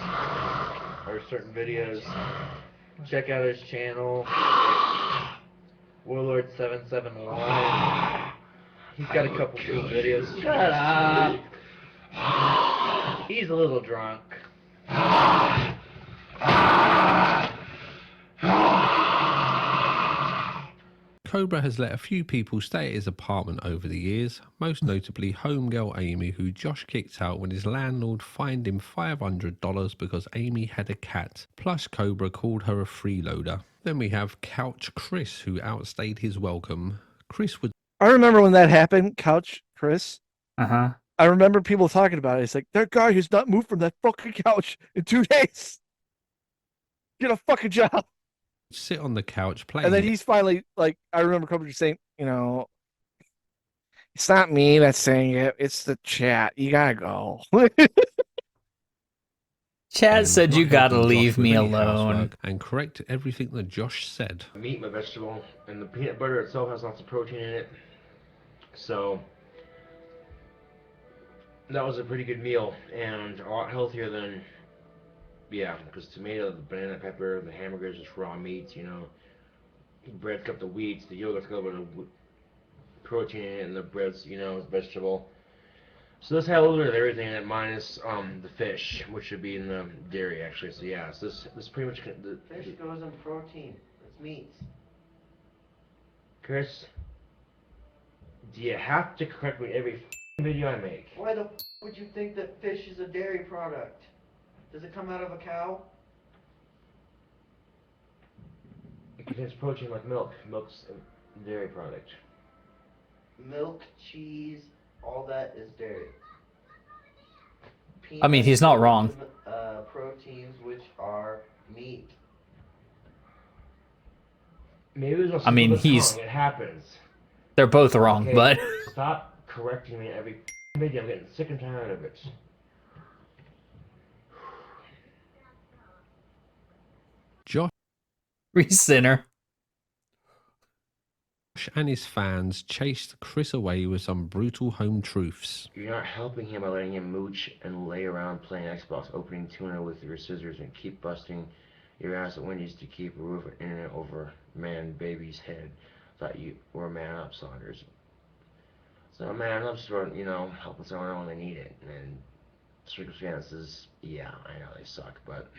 Speaker 20: or certain videos. Check out his channel, Warlord771. He's got a couple cool videos. Shut up! He's a little drunk.
Speaker 5: Cobra has let a few people stay at his apartment over the years, most notably homegirl Amy, who Josh kicked out when his landlord fined him $500 because Amy had a cat, plus Cobra called her a freeloader. Then we have Couch Chris, who outstayed his welcome. Chris would...
Speaker 1: I remember when that happened, Couch Chris.
Speaker 2: Uh-huh.
Speaker 1: I remember people talking about it. It's like, that guy has not moved from that fucking couch in 2 days. Get a fucking job.
Speaker 5: sit on the couch playing.
Speaker 1: And then he's finally like, I remember Cobra saying, you know, it's not me that's saying it, it's the chat. You gotta go.
Speaker 2: Chad said you gotta
Speaker 5: helping Josh
Speaker 2: leave
Speaker 5: with
Speaker 2: me
Speaker 5: any
Speaker 2: alone.
Speaker 5: housework and correct everything that Josh said.
Speaker 6: Meat, my vegetable, and the peanut butter itself has lots of protein in it. So that was a pretty good meal and a lot healthier than, yeah, because tomato, the banana pepper, the hamburgers, just raw meats, you know. Bread's got the wheats, the yogurt's got a bit of protein in it, and the bread's, you know, vegetable. So this had a little bit of everything in it, minus the fish, which should be in the dairy actually. So yeah, so this pretty much
Speaker 20: Fish goes in protein. It's meats.
Speaker 6: Chris, do you have to correct me every video I make?
Speaker 20: Why the would you think that fish is a dairy product? Does it come out of a cow?
Speaker 6: It contains protein like milk. Milk's a dairy product.
Speaker 20: Milk, cheese, all that is dairy.
Speaker 2: I mean, he's not wrong.
Speaker 20: Proteins, which are meat.
Speaker 6: Maybe it was a
Speaker 2: I mean,
Speaker 6: slip of the
Speaker 2: he's-
Speaker 6: tongue. It happens.
Speaker 2: They're both wrong,
Speaker 6: Okay,
Speaker 2: but
Speaker 6: stop correcting me every video. I'm getting sick and tired of it.
Speaker 5: Josh
Speaker 2: Re-sinner.
Speaker 5: and his fans chased Chris away with some brutal home truths.
Speaker 6: You're not helping him by letting him mooch and lay around playing Xbox, opening tuna with your scissors, and keep busting your ass at Wendy's to keep a roof and internet over man baby's head. Thought you were a man up, Saunders. So man up for, you know, helping someone out when they need it. And circumstances, yeah, I know they suck, but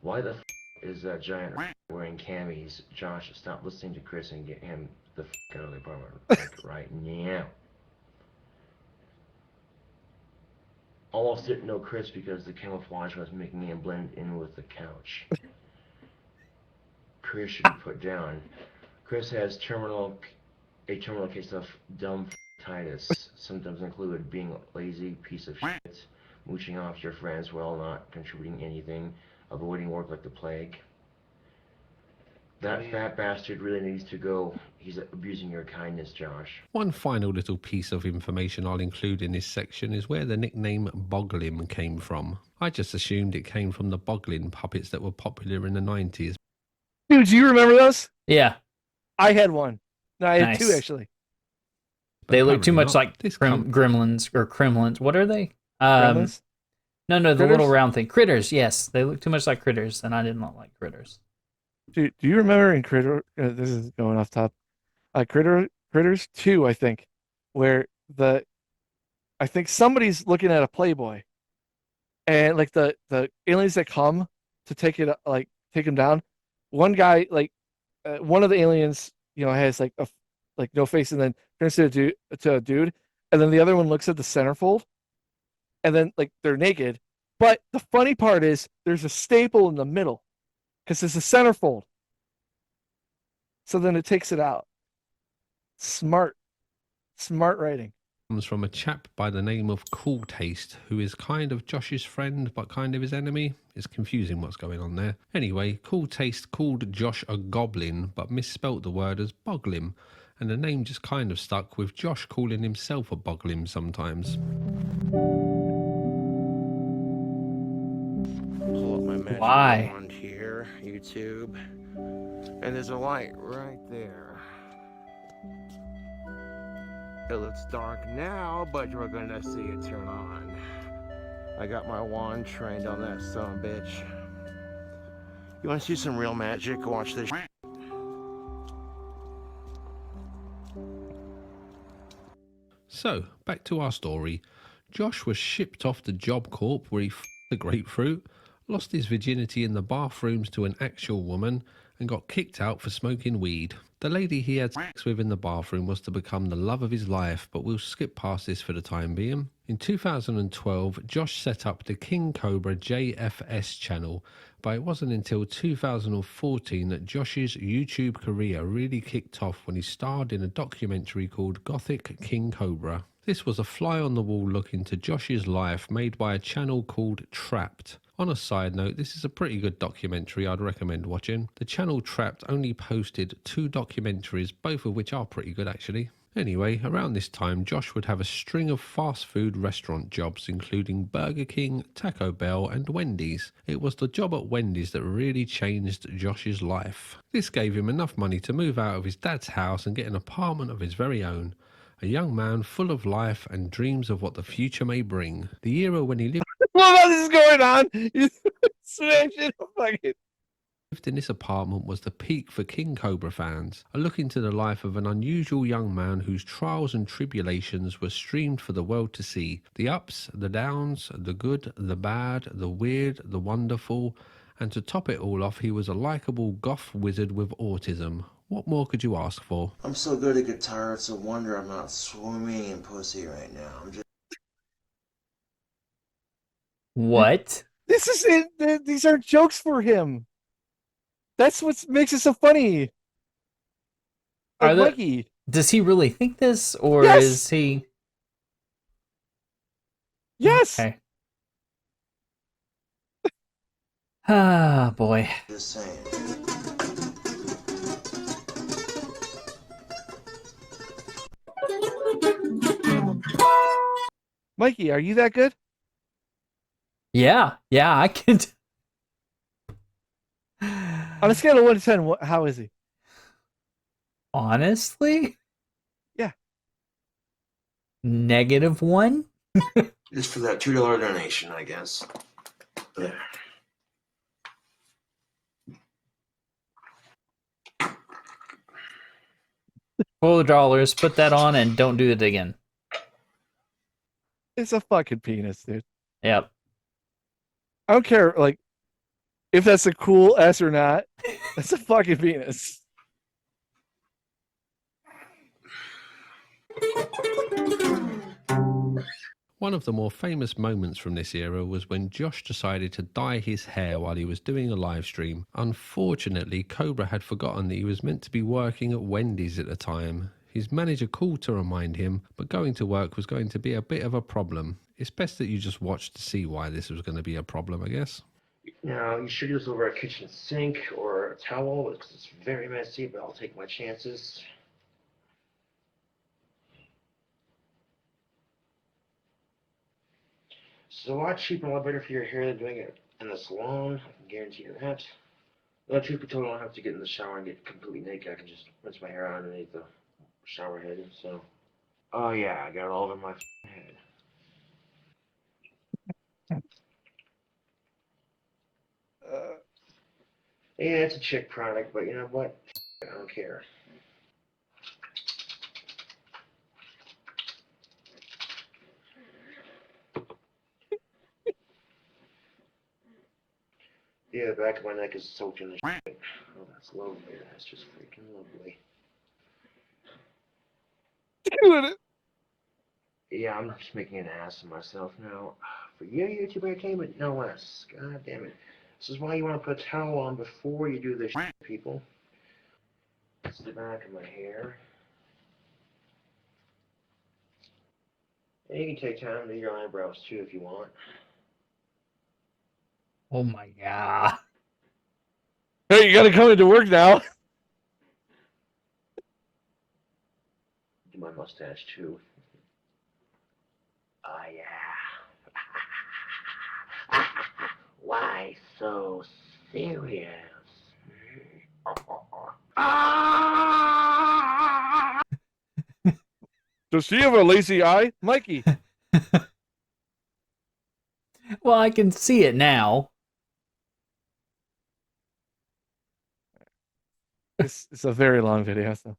Speaker 6: why the is that giant wearing camis? Josh, stop listening to Chris and get him the out of the apartment right now. Almost didn't know Chris because the camouflage was making him blend in with the couch. Chris should be put down. Chris has a terminal case of dumb titus. Symptoms include being a lazy piece of shit, mooching off your friends while not contributing anything, avoiding work like the plague. That fat bastard really needs to go. He's abusing your kindness, Josh.
Speaker 5: One final little piece of information I'll include in this section is where the nickname Boglin came from. I just assumed it came from the Boglin puppets that were popular in the 90s.
Speaker 1: Dude, do you remember those?
Speaker 2: Yeah.
Speaker 1: I had one. No, I had two
Speaker 2: Nice.
Speaker 1: actually.
Speaker 2: They look too
Speaker 5: apparently
Speaker 2: much
Speaker 5: not.
Speaker 2: like
Speaker 5: This
Speaker 2: gremlins or kremlins. What are they?
Speaker 1: Gremlins?
Speaker 2: No, the
Speaker 1: Critters?
Speaker 2: little round thing. Critters, yes. They look too much like critters, and I did not like critters.
Speaker 1: Dude, do you remember in Critter? This is going off top. Critters 2, I think, where I think somebody's looking at a Playboy, and like the aliens that come to take it, like take him down. One guy, like one of the aliens, you know, has like no face, and then turns to a dude, and then the other one looks at the centerfold, and then like they're naked. But the funny part is there's a staple in the middle because it's a centerfold. So then it takes it out. Smart writing.
Speaker 5: comes from a chap by the name of Cool Taste, who is kind of Josh's friend but kind of his enemy. It's confusing what's going on there. Anyway, Cool Taste called Josh a goblin but misspelt the word as boglin, and the name just kind of stuck, with Josh calling himself a boglin sometimes.
Speaker 6: Pull up my magic
Speaker 2: Why?
Speaker 6: wand here, YouTube, and there's a light right there. It looks dark now, but you're gonna see it turn on. I got my wand trained on that son of a bitch. You wanna see some real magic? Watch this.
Speaker 5: So, back to our story. Josh was shipped off to Job Corp where he f***ed the grapefruit, lost his virginity in the bathrooms to an actual woman, and got kicked out for smoking weed. The lady he had sex with in the bathroom was to become the love of his life, but we'll skip past this for the time being. In 2012, Josh set up the KingCobraJFS channel, but it wasn't until 2014 that Josh's YouTube career really kicked off when he starred in a documentary called Gothic King Cobra. This was a fly-on-the-wall look into Josh's life made by a channel called Trapped. On a side note, this is a pretty good documentary I'd recommend watching. The channel Trapped only posted 2 documentaries, both of which are pretty good actually. Anyway, around this time, Josh would have a string of fast food restaurant jobs, including Burger King, Taco Bell, and Wendy's. It was the job at Wendy's that really changed Josh's life. This gave him enough money to move out of his dad's house and get an apartment of his very own. A young man full of life and dreams of what the future may bring. The era when he lived...
Speaker 1: What else is going on? You smashing a fucking...
Speaker 5: lived in this apartment was the peak for King Cobra fans. A look into the life of an unusual young man whose trials and tribulations were streamed for the world to see. The ups, the downs, the good, the bad, the weird, the wonderful, and to top it all off, he was a likable goth wizard with autism. What more could you ask for?
Speaker 7: I'm so good at guitar, it's a wonder I'm not swimming in pussy right now. I'm just...
Speaker 2: What?
Speaker 1: This is it. These are jokes for him. That's what makes it so funny. Like Mikey.
Speaker 2: Does he really think this, or
Speaker 1: Yes!
Speaker 2: is he?
Speaker 1: Yes.
Speaker 2: Okay. Ah, boy.
Speaker 7: Just saying.
Speaker 1: Mikey, are you that good?
Speaker 2: Yeah, I can.
Speaker 1: On a scale of 1 to 10, how is he?
Speaker 2: Honestly?
Speaker 1: Yeah.
Speaker 2: -1?
Speaker 7: Just for that $2 donation, I guess. There.
Speaker 2: $4, put that on and don't do it again.
Speaker 1: It's a fucking penis, dude.
Speaker 2: Yep.
Speaker 1: I don't care, like, if that's a cool S or not. That's a fucking penis.
Speaker 5: One of the more famous moments from this era was when Josh decided to dye his hair while he was doing a live stream. Unfortunately, Cobra had forgotten that he was meant to be working at Wendy's at the time. His manager called to remind him, but going to work was going to be a bit of a problem. It's best that you just watch to see why this was going to be a problem, I guess.
Speaker 21: Now, you should use over a kitchen sink or a towel because it's very messy, but I'll take my chances. It's a lot cheaper and a lot better for your hair than doing it in the salon. I can guarantee you that. Well, truth be told, I don't have to get in the shower and get completely naked. I can just rinse my hair out underneath the shower head. So, oh yeah, I got it all over my head. Yeah, it's a chick product, but you know what? I don't care. Yeah, the back of my neck is soaked in the shit. Oh, that's lovely. That's just freaking lovely.
Speaker 1: Doing it.
Speaker 21: Yeah, I'm just making an ass of myself now. For you, YouTube Entertainment, no less. God damn it. This is why you want to put a towel on before you do this shit, people. It's the back of my hair. And you can take time to do your eyebrows too if you want.
Speaker 2: Oh my god.
Speaker 1: Hey, you gotta come into work now.
Speaker 21: Do my mustache too. Oh yeah. Why so serious?
Speaker 1: Does she have a lazy eye? Mikey.
Speaker 2: Well, I can see it now.
Speaker 1: It's a very long video, so.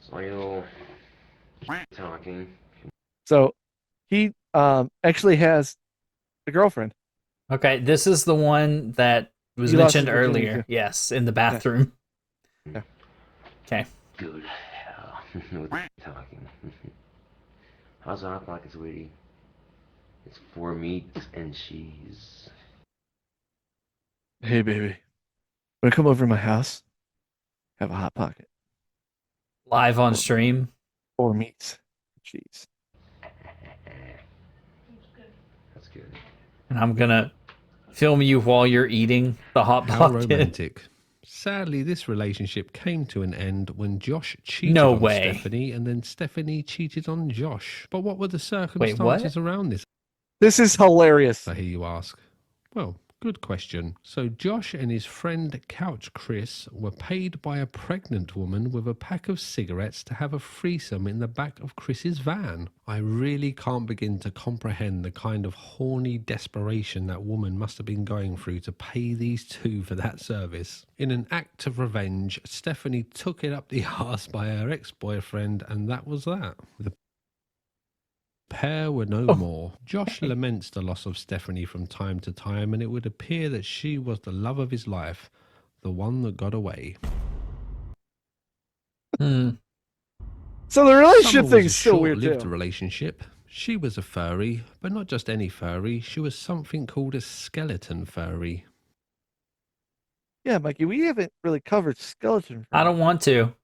Speaker 21: So you talking.
Speaker 1: So he actually has a girlfriend.
Speaker 2: Okay, this is the one that was
Speaker 1: He lost
Speaker 2: mentioned
Speaker 1: his virginity
Speaker 2: earlier.
Speaker 1: too.
Speaker 2: Yes, in the bathroom.
Speaker 1: Yeah.
Speaker 2: Okay.
Speaker 21: Good hell. Talking. How's our pocket, sweetie? It's 4 meats and cheese.
Speaker 1: Hey, baby. Wanna come over to my house? Have a hot pocket.
Speaker 2: Live on stream.
Speaker 1: 4 meats. Jeez.
Speaker 21: That's good.
Speaker 2: And I'm gonna film you while you're eating the hot
Speaker 5: How
Speaker 2: pocket.
Speaker 5: romantic. Sadly, this relationship came to an end when Josh cheated
Speaker 2: No
Speaker 5: on
Speaker 2: way.
Speaker 5: Stephanie and then Stephanie cheated on Josh. But what were the
Speaker 2: what?
Speaker 5: circumstances around this?
Speaker 1: This is hilarious.
Speaker 5: I hear you ask. Well, good question. So Josh and his friend Couch Chris were paid by a pregnant woman with a pack of cigarettes to have a threesome in the back of Chris's van. I really can't begin to comprehend the kind of horny desperation that woman must have been going through to pay these two for that service. In an act of revenge, Stephanie took it up the arse by her ex-boyfriend, and that was that. The pair were no more. Josh laments the loss of Stephanie from time to time, and it would appear that she was the love of his life, the one that got away.
Speaker 1: So the relationship
Speaker 5: Summer was
Speaker 1: thing's
Speaker 5: a
Speaker 1: still weird
Speaker 5: short-lived
Speaker 1: too.
Speaker 5: relationship. She was a furry, but not just any furry. She was something called a skeleton furry.
Speaker 1: Yeah, Mikey, we haven't really covered skeleton.
Speaker 2: I don't want to.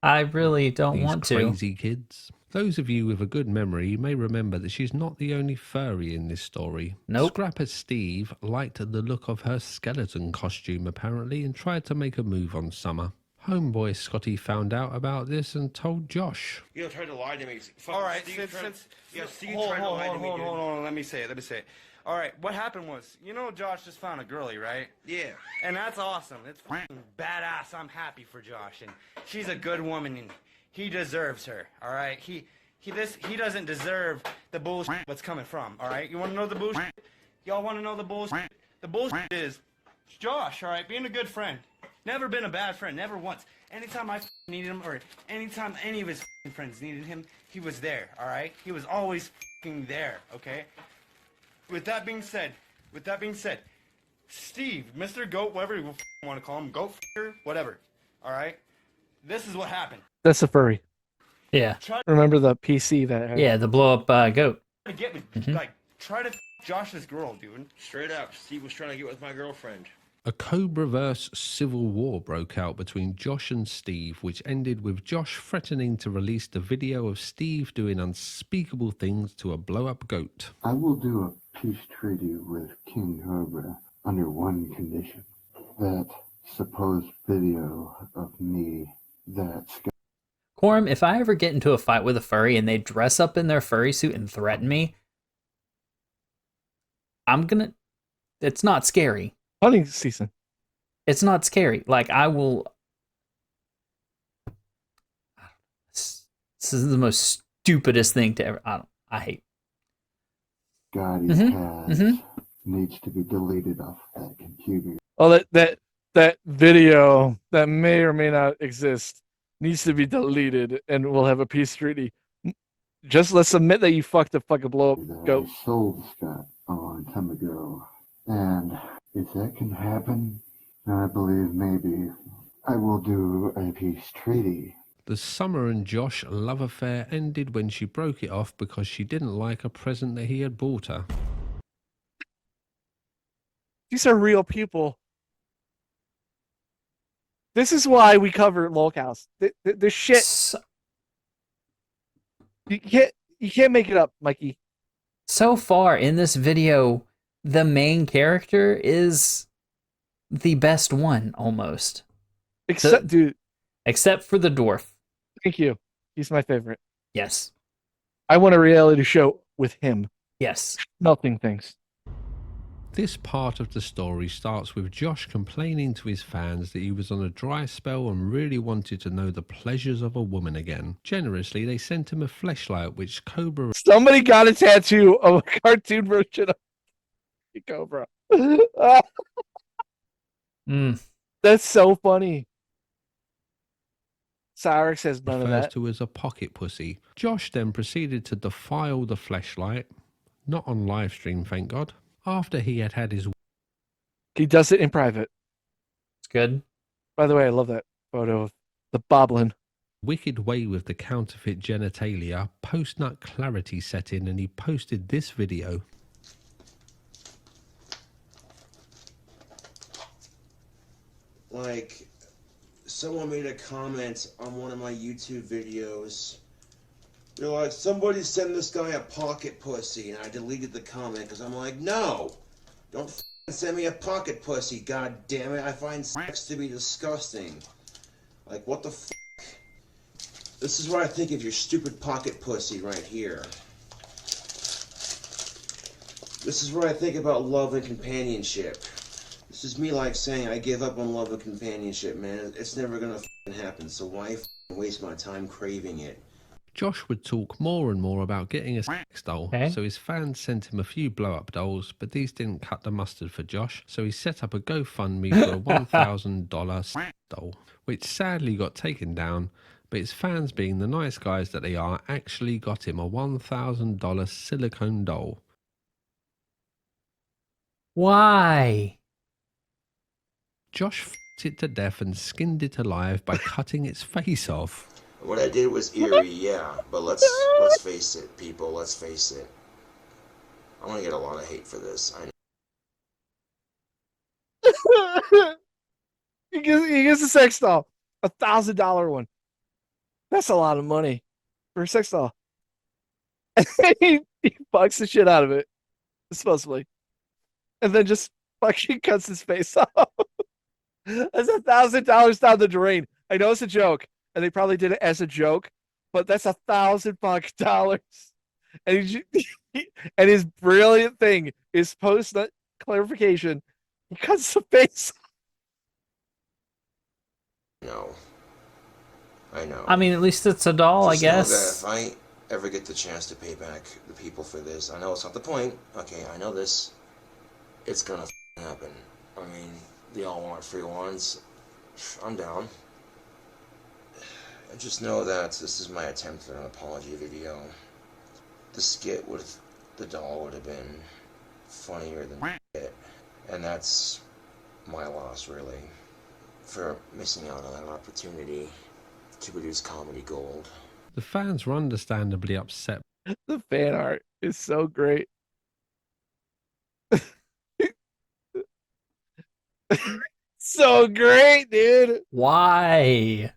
Speaker 2: I really don't
Speaker 5: These
Speaker 2: want to.
Speaker 5: crazy kids. Those of you with a good memory may remember that she's not the only furry in this story.
Speaker 2: Nope.
Speaker 5: Scrapper Steve liked the look of her skeleton costume apparently and tried to make a move on Summer. Homeboy Scotty found out about this and told Josh.
Speaker 6: You tried to lie to me.
Speaker 13: All right,
Speaker 6: Steve
Speaker 13: since
Speaker 6: tried to lie to me, dude.
Speaker 13: hold on. Let me say it. All right, what happened was, you know, Josh just found a girlie, right?
Speaker 6: Yeah.
Speaker 13: And that's awesome. It's f***ing badass. I'm happy for Josh, and she's a good woman, and he deserves her. All right, he doesn't deserve the bullshit that's coming from. All right, you want to know the bullshit? Y'all want to know the bullshit? The bullshit is Josh. All right, being a good friend. Never been a bad friend, never once. Anytime I needed him, or anytime any of his friends needed him, he was there, all right? He was always there, okay? With that being said, Steve, Mr. Goat, whatever you want to call him, Goat whatever, all right? This is what happened.
Speaker 1: That's a furry.
Speaker 2: Yeah.
Speaker 1: Remember the PC that had...
Speaker 2: Yeah, the blow up goat.
Speaker 13: To get with, try to Josh's girl, dude.
Speaker 6: Straight up, Steve was trying to get with my girlfriend.
Speaker 5: A Cobra-verse civil war broke out between Josh and Steve, which ended with Josh threatening to release the video of Steve doing unspeakable things to a blow-up goat.
Speaker 18: I will do a peace treaty with King Cobra under one condition. That supposed video of me that's
Speaker 2: Quorum, if I ever get into a fight with a furry and they dress up in their furry suit and threaten me, it's not scary.
Speaker 1: Hunting season.
Speaker 2: It's not scary. Like, I will... This is the most stupidest thing to ever... I hate.
Speaker 18: God has needs to be deleted off that computer.
Speaker 1: Oh, that video that may or may not exist needs to be deleted, and we'll have a peace treaty. Just let's admit that you fucked a fucking blow up goat.
Speaker 18: I sold Scott a long time ago, and if that can happen, I believe maybe I will do a peace treaty.
Speaker 5: The Summer and Josh love affair ended when she broke it off because she didn't like a present that he had bought her.
Speaker 1: These are real people. This is why we cover lolcows. The shit. You can't make it up, Mikey.
Speaker 2: So far in this video, the main character is the best one, almost.
Speaker 1: Except
Speaker 2: for the dwarf.
Speaker 1: Thank you. He's my favorite.
Speaker 2: Yes.
Speaker 1: I want a reality show with him.
Speaker 2: Yes.
Speaker 1: Melting things.
Speaker 5: This part of the story starts with Josh complaining to his fans that he was on a dry spell and really wanted to know the pleasures of a woman again. Generously, they sent him a fleshlight which Cobra...
Speaker 1: Somebody got a tattoo of a cartoon version of Cobra. That's so funny. Cyrix has none of
Speaker 5: refers
Speaker 1: that.
Speaker 5: to as a pocket pussy. Josh then proceeded to defile the fleshlight, not on live stream, thank God, after he had had his...
Speaker 1: He does it in private.
Speaker 2: It's good.
Speaker 1: By the way, I love that photo of the boblin.
Speaker 5: wicked way with the counterfeit genitalia, post-nut clarity set in, and he posted this video.
Speaker 4: Like, someone made a comment on one of my YouTube videos. They're like, somebody send this guy a pocket pussy, and I deleted the comment because I'm like, no, don't send me a pocket pussy, god damn it. I find sex to be disgusting. Like, what the f***? This is what I think of your stupid pocket pussy right here. This is what I think about love and companionship. This is me like saying I give up on love and companionship, man. It's never gonna happen, so why waste my time craving it?
Speaker 5: Josh would talk more and more about getting a sex doll, so his fans sent him a few blow-up dolls, but these didn't cut the mustard for Josh, so he set up a GoFundMe for a $1,000 sex doll, which sadly got taken down, but his fans, being the nice guys that they are, actually got him a $1,000 silicone doll.
Speaker 2: Why?
Speaker 5: Josh f***ed it to death and skinned it alive by cutting its face off.
Speaker 4: What I did was eerie, yeah, but let's face it, people, let's face it. I'm gonna get a lot of hate for this. I know.
Speaker 1: He gets a sex doll, $1,000 one. That's a lot of money for a sex doll. he fucks the shit out of it, supposedly, and then just fucking cuts his face off. That's $1,000 down the drain. I know it's a joke, and they probably did it as a joke, but that's $1,000. And and his brilliant thing is post clarification. He cuts the face.
Speaker 4: No. I know.
Speaker 2: I mean, at least it's a doll,
Speaker 4: Just
Speaker 2: I guess.
Speaker 4: know that if I ever get the chance to pay back the people for this, I know it's not the point. Okay, I know this. It's gonna happen. I mean, they all want free ones. I'm down. I just know that this is my attempt at an apology video. The skit with the doll would have been funnier than it. And that's my loss, really, for missing out on that opportunity to produce comedy gold.
Speaker 5: The fans were understandably upset.
Speaker 1: The fan art is so great. So great, dude.
Speaker 2: Why?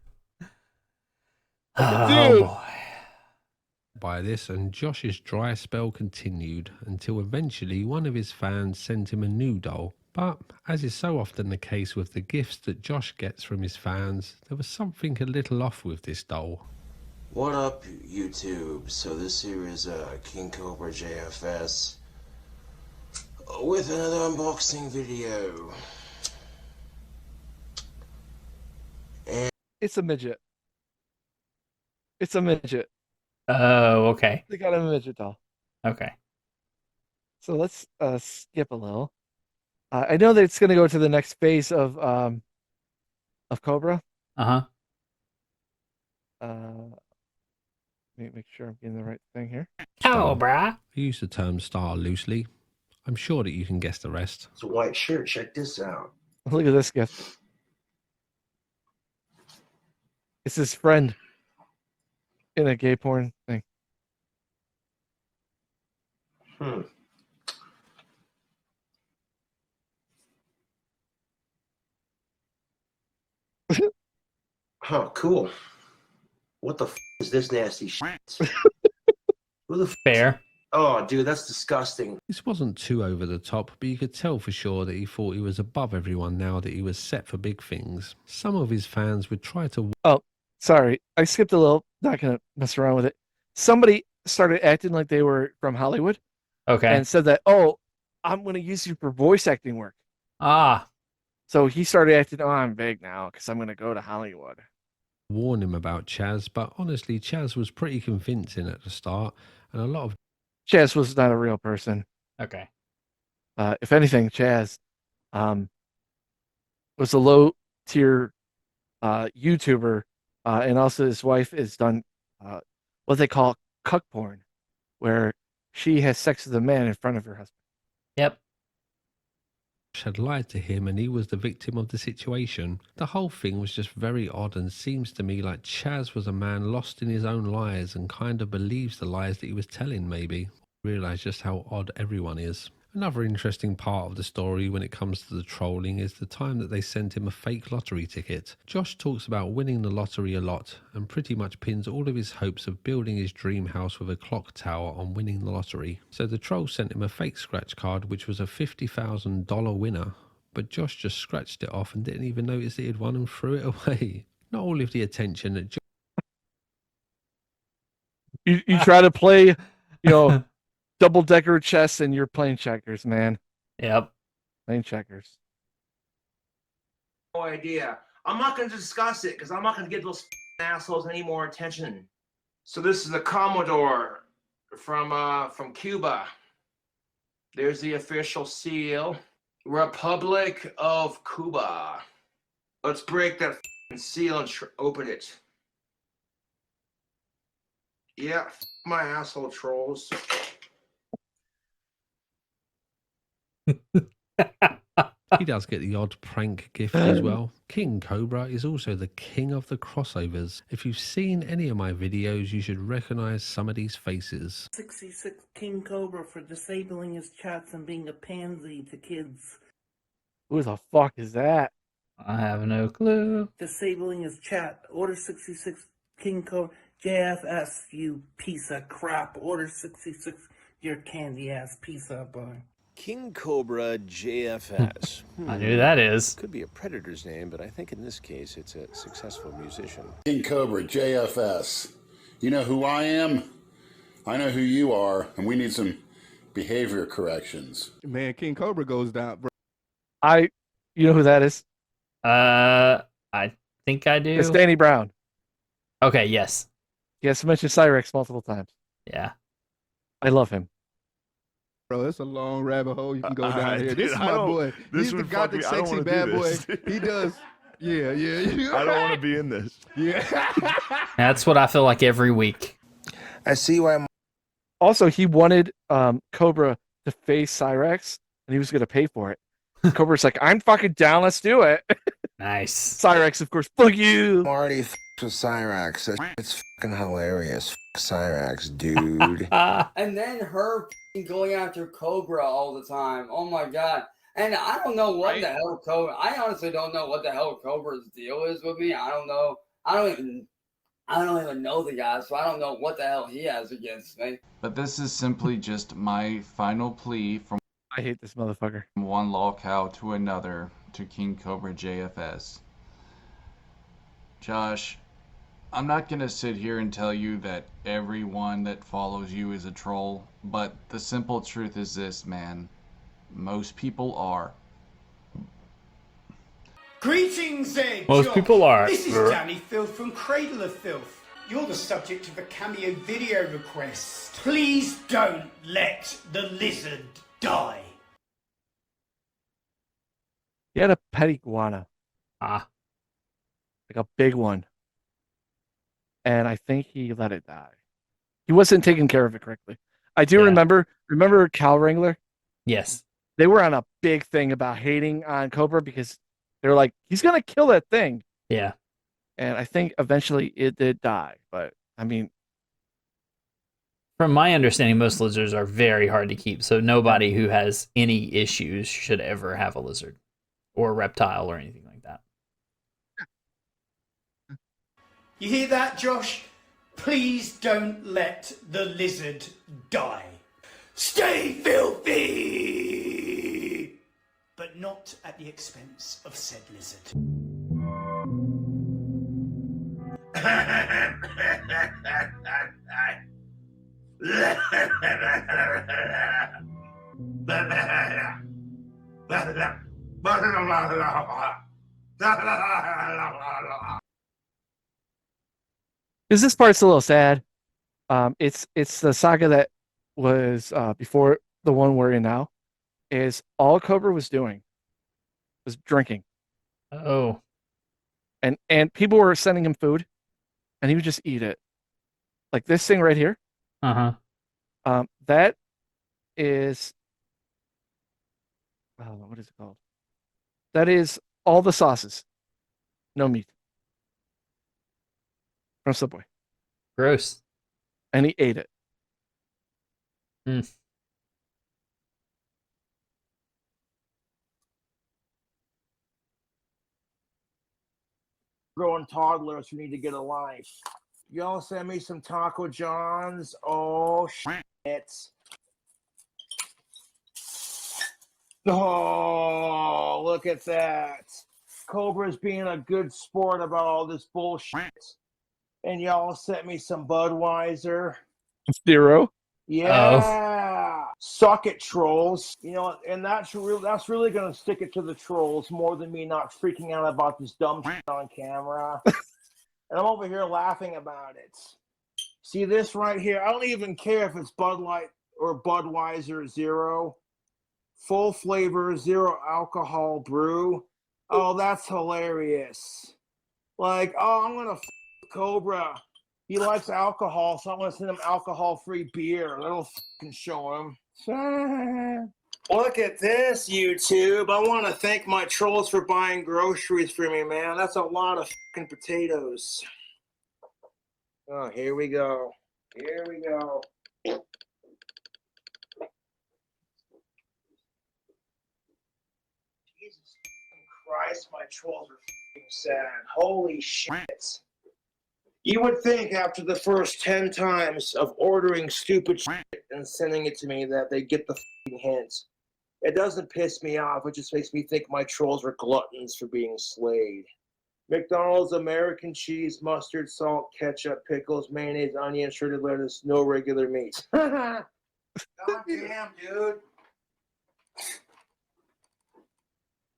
Speaker 1: Dude.
Speaker 2: Boy.
Speaker 5: By this, and Josh's dry spell continued until eventually one of his fans sent him a new doll. But, as is so often the case with the gifts that Josh gets from his fans, there was something a little off with this doll.
Speaker 4: What up, YouTube? So this here is KingCobraJFS with another unboxing video. And
Speaker 1: it's a midget. It's a midget.
Speaker 2: Oh, okay.
Speaker 1: They got a midget doll.
Speaker 2: Okay.
Speaker 1: So let's skip a little. I know that it's going to go to the next phase of Cobra.
Speaker 2: Uh-huh.
Speaker 1: Let me make sure I'm getting the right thing here.
Speaker 2: Cobra.
Speaker 5: I use the term star loosely. I'm sure that you can guess the rest.
Speaker 4: it's a white shirt. Check this out.
Speaker 1: Look at this gift. It's his friend in a gay porn thing.
Speaker 4: Huh, cool. What the f is this nasty shit?
Speaker 6: Who the
Speaker 2: Fair.
Speaker 6: Oh, dude, that's disgusting.
Speaker 5: This wasn't too over the top, but you could tell for sure that he thought he was above everyone now that he was set for big things. Some of his fans would try to...
Speaker 1: Oh, sorry. I skipped a little. Not going to mess around with it. Somebody started acting like they were from Hollywood.
Speaker 2: Okay.
Speaker 1: And said that, oh, I'm going to use you for voice acting work.
Speaker 2: Ah.
Speaker 1: So he started acting, oh, I'm big now because I'm going to go to Hollywood.
Speaker 5: Warn him about Chaz, but honestly, Chaz was pretty convincing at the start, and a lot of...
Speaker 1: Chaz was not a real person.
Speaker 2: Okay.
Speaker 1: If anything, Chaz was a low tier YouTuber, and also his wife has done what they call cuck porn, where she has sex with a man in front of her husband.
Speaker 2: Yep.
Speaker 5: had lied to him and he was the victim of the situation. The whole thing was just very odd and seems to me like Chaz was a man lost in his own lies and kind of believes the lies that he was telling maybe. Realise just how odd everyone is. Another interesting part of the story when it comes to the trolling is the time that they sent him a fake lottery ticket. Josh talks about winning the lottery a lot and pretty much pins all of his hopes of building his dream house with a clock tower on winning the lottery. So the troll sent him a fake scratch card which was a $50,000 winner, but Josh just scratched it off and didn't even notice that he'd won and threw it away. Not all of the attention that
Speaker 1: You try to play, double-decker chess and you're playing checkers, man.
Speaker 2: Yep.
Speaker 1: Playing checkers.
Speaker 7: No idea. I'm not going to discuss it because I'm not going to give those assholes any more attention. So this is the Commodore from Cuba. There's the official seal. Republic of Cuba. Let's break that seal and open it. Yeah, my asshole trolls.
Speaker 5: He does get the odd prank gift as well. King Cobra is also the king of the crossovers. If you've seen any of my videos, you should recognize some of these faces.
Speaker 3: 66 King Cobra for disabling his chats and being a pansy to kids.
Speaker 1: Who the fuck is that?
Speaker 2: I have no clue.
Speaker 3: Disabling his chat. Order 66 King Cobra JFS, you piece of crap. Order 66, your candy ass piece of boy.
Speaker 22: KingCobraJFS.
Speaker 2: I knew who that is.
Speaker 22: Could be a predator's name, but I think in this case it's a successful musician.
Speaker 23: KingCobraJFS. You know who I am? I know who you are, and we need some behavior corrections.
Speaker 11: Man, King Cobra goes down, bro.
Speaker 1: You know who that is?
Speaker 2: I think I do.
Speaker 1: It's Danny Brown.
Speaker 2: Okay, yes.
Speaker 1: Yes, mentioned Cyrex multiple times.
Speaker 2: Yeah.
Speaker 1: I love him.
Speaker 11: Bro, it's a long rabbit hole you can go down here.
Speaker 22: Dude,
Speaker 11: This is my boy. He's the gothic sexy bad boy. He does. Yeah.
Speaker 22: I don't want to be in this.
Speaker 11: Yeah.
Speaker 2: That's what I feel like every week.
Speaker 22: I see why.
Speaker 1: Also, he wanted Cobra to face Cyrex, and he was going to pay for it. Cobra's like, I'm fucking down. Let's do it.
Speaker 2: Nice.
Speaker 1: Cyrex, of course. Fuck you.
Speaker 22: Marty with Cyrax. It's fucking hilarious. Cyrax, dude.
Speaker 24: And then her going after Cobra all the time. Oh my god. And I don't know what the hell Cobra. I honestly don't know what the hell Cobra's deal is with me. I don't know. I don't even know the guy, so I don't know what the hell he has against me.
Speaker 25: But this is simply just my final plea from
Speaker 1: I hate this motherfucker.
Speaker 25: one lolcow to another to King Cobra JFS. Josh, I'm not going to sit here and tell you that everyone that follows you is a troll, but the simple truth is this, man. Most people are.
Speaker 10: Greetings there,
Speaker 2: Most
Speaker 10: Josh.
Speaker 2: people are.
Speaker 10: This is Danny Filth from Cradle of Filth. You're the subject of a cameo video request. Please don't let the lizard die.
Speaker 1: He had a pet iguana.
Speaker 2: Like
Speaker 1: a big one. And I think he let it die. He wasn't taking care of it correctly. I do remember Cal Wrangler?
Speaker 2: Yes.
Speaker 1: They were on a big thing about hating on Cobra because they're like, he's going to kill that thing.
Speaker 2: Yeah.
Speaker 1: And I think eventually it did die. But, I mean...
Speaker 2: From my understanding, most lizards are very hard to keep, so nobody who has any issues should ever have a lizard or a reptile or anything like that.
Speaker 10: You hear that, Josh? Please don't let the lizard die. Stay filthy! But not at the expense of said lizard.
Speaker 1: Because this part's a little sad. It's the saga that was before the one we're in now. Is all Cobra was doing was drinking,
Speaker 2: Oh.
Speaker 1: and people were sending him food, and he would just eat it. Like this thing right here. That is what is it called? That is all the sauces, no meat from Subway,
Speaker 2: Gross.
Speaker 1: and he ate it.
Speaker 4: Growing toddlers who need to get a life. Y'all send me some Taco Johns. Oh, shit. Oh, look at that. Cobra's being a good sport about all this bullshit. And y'all sent me some Budweiser.
Speaker 1: Zero.
Speaker 4: Yeah. Suck it, trolls. You know, and that's really going to stick it to the trolls more than me not freaking out about this dumb shit on camera. And I'm over here laughing about it. See this right here? I don't even care if it's Bud Light or Budweiser Zero. Full flavor, zero alcohol brew. Oh, that's hilarious. Like, oh, I'm going to Cobra. He likes alcohol, so I'm going to send him alcohol-free beer. That'll fucking show him. Look at this, YouTube. I want to thank my trolls for buying groceries for me, man. That's a lot of fucking potatoes. Oh, here we go. Here we go. Jesus Christ, my trolls are fucking sad. Holy shit. You would think after the first 10 times of ordering stupid shit and sending it to me that they'd get the fucking hint. It doesn't piss me off. It just makes me think my trolls are gluttons for being slayed. McDonald's American cheese, mustard, salt, ketchup, pickles, mayonnaise, onion, shredded lettuce, no regular meat. God damn, dude.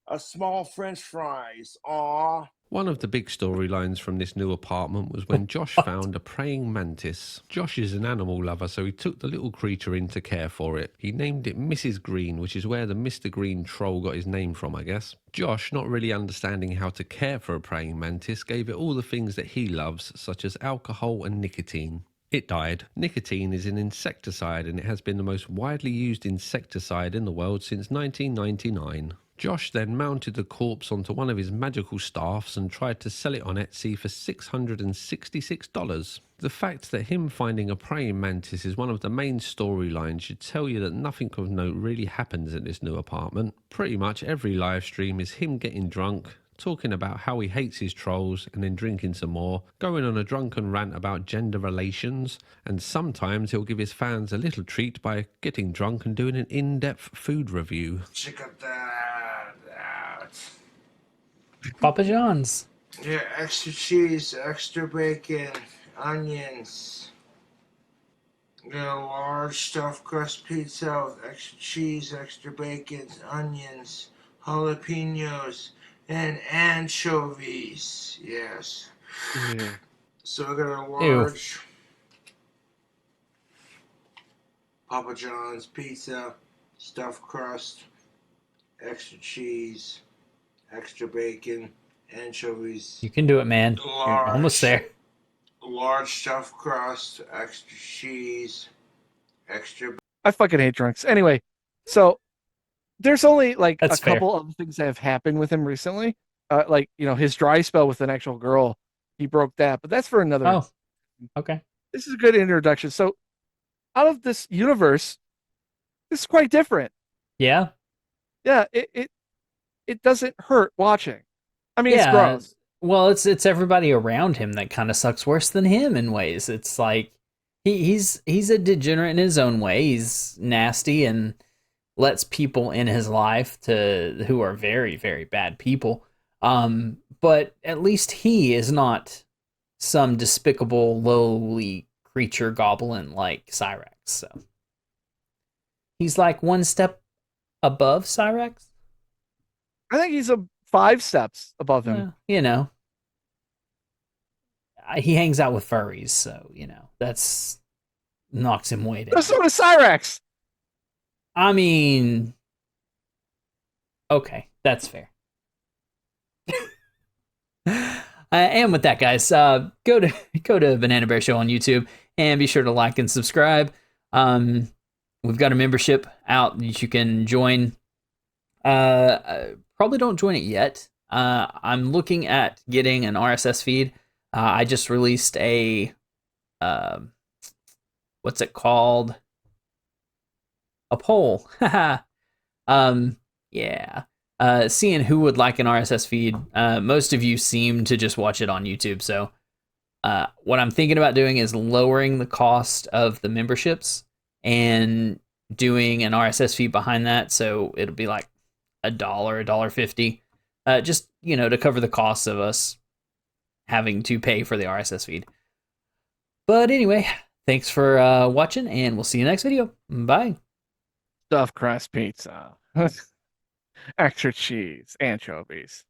Speaker 4: A small French fries. Aw.
Speaker 5: One of the big storylines from this new apartment was when Josh found a praying mantis. Josh is an animal lover, so he took the little creature in to care for it. He named it Mrs. Green, which is where the Mr. Green troll got his name from, I guess. Josh, not really understanding how to care for a praying mantis, gave it all the things that he loves, such as alcohol and nicotine. It died. Nicotine is an insecticide, and it has been the most widely used insecticide in the world since 1999. Josh then mounted the corpse onto one of his magical staffs and tried to sell it on Etsy for $666. The fact that him finding a praying mantis is one of the main storylines should tell you that nothing of note really happens in this new apartment. Pretty much every live stream is him getting drunk, talking about how he hates his trolls and then drinking some more, going on a drunken rant about gender relations, and sometimes he'll give his fans a little treat by getting drunk and doing an in-depth food review.
Speaker 4: Check out that.
Speaker 2: Papa John's.
Speaker 4: Yeah, extra cheese, extra bacon, onions. Get a large stuffed crust pizza with extra cheese, extra bacon, onions, jalapenos, and anchovies. Yes.
Speaker 1: Yeah.
Speaker 4: So I got a large Papa John's pizza, stuffed crust, extra cheese, extra bacon, anchovies.
Speaker 2: You can do it, man. You're almost there.
Speaker 4: Large stuffed crust, extra cheese, extra.
Speaker 1: I fucking hate drunks. Anyway, so there's only like
Speaker 2: That's
Speaker 1: a couple of things that have happened with him recently. Like, you know, his dry spell with an actual girl, he broke that, but that's for another.
Speaker 2: Oh, okay.
Speaker 1: This is a good introduction. So out of this universe, this is quite different.
Speaker 2: Yeah.
Speaker 1: Yeah, it doesn't hurt watching. I mean, it's gross.
Speaker 2: Well, it's everybody around him that kind of sucks worse than him in ways. It's like he's a degenerate in his own way. He's nasty and lets people in his life who are very, very bad people. But at least he is not some despicable, lowly creature goblin like Cyrax. So he's like one step above Cyrax.
Speaker 1: I think he's 5 steps above him.
Speaker 2: You know, he hangs out with furries, so you know that's knocks him way down.
Speaker 1: So does Cyrax.
Speaker 2: I mean, okay, that's fair. And with that, guys, go to Banana Bear Show on YouTube and be sure to like and subscribe. We've got a membership out that you can join. Probably don't join it yet. I'm looking at getting an RSS feed. I just released a what's it called? A poll. Yeah. Seeing who would like an RSS feed. Most of you seem to just watch it on YouTube. So what I'm thinking about doing is lowering the cost of the memberships and doing an RSS feed behind that. So it'll be like $1, $1.50. Just, you know, to cover the costs of us having to pay for the RSS feed. But anyway, thanks for watching, and we'll see you next video. Bye.
Speaker 1: Stuffed crust pizza. Extra cheese, anchovies.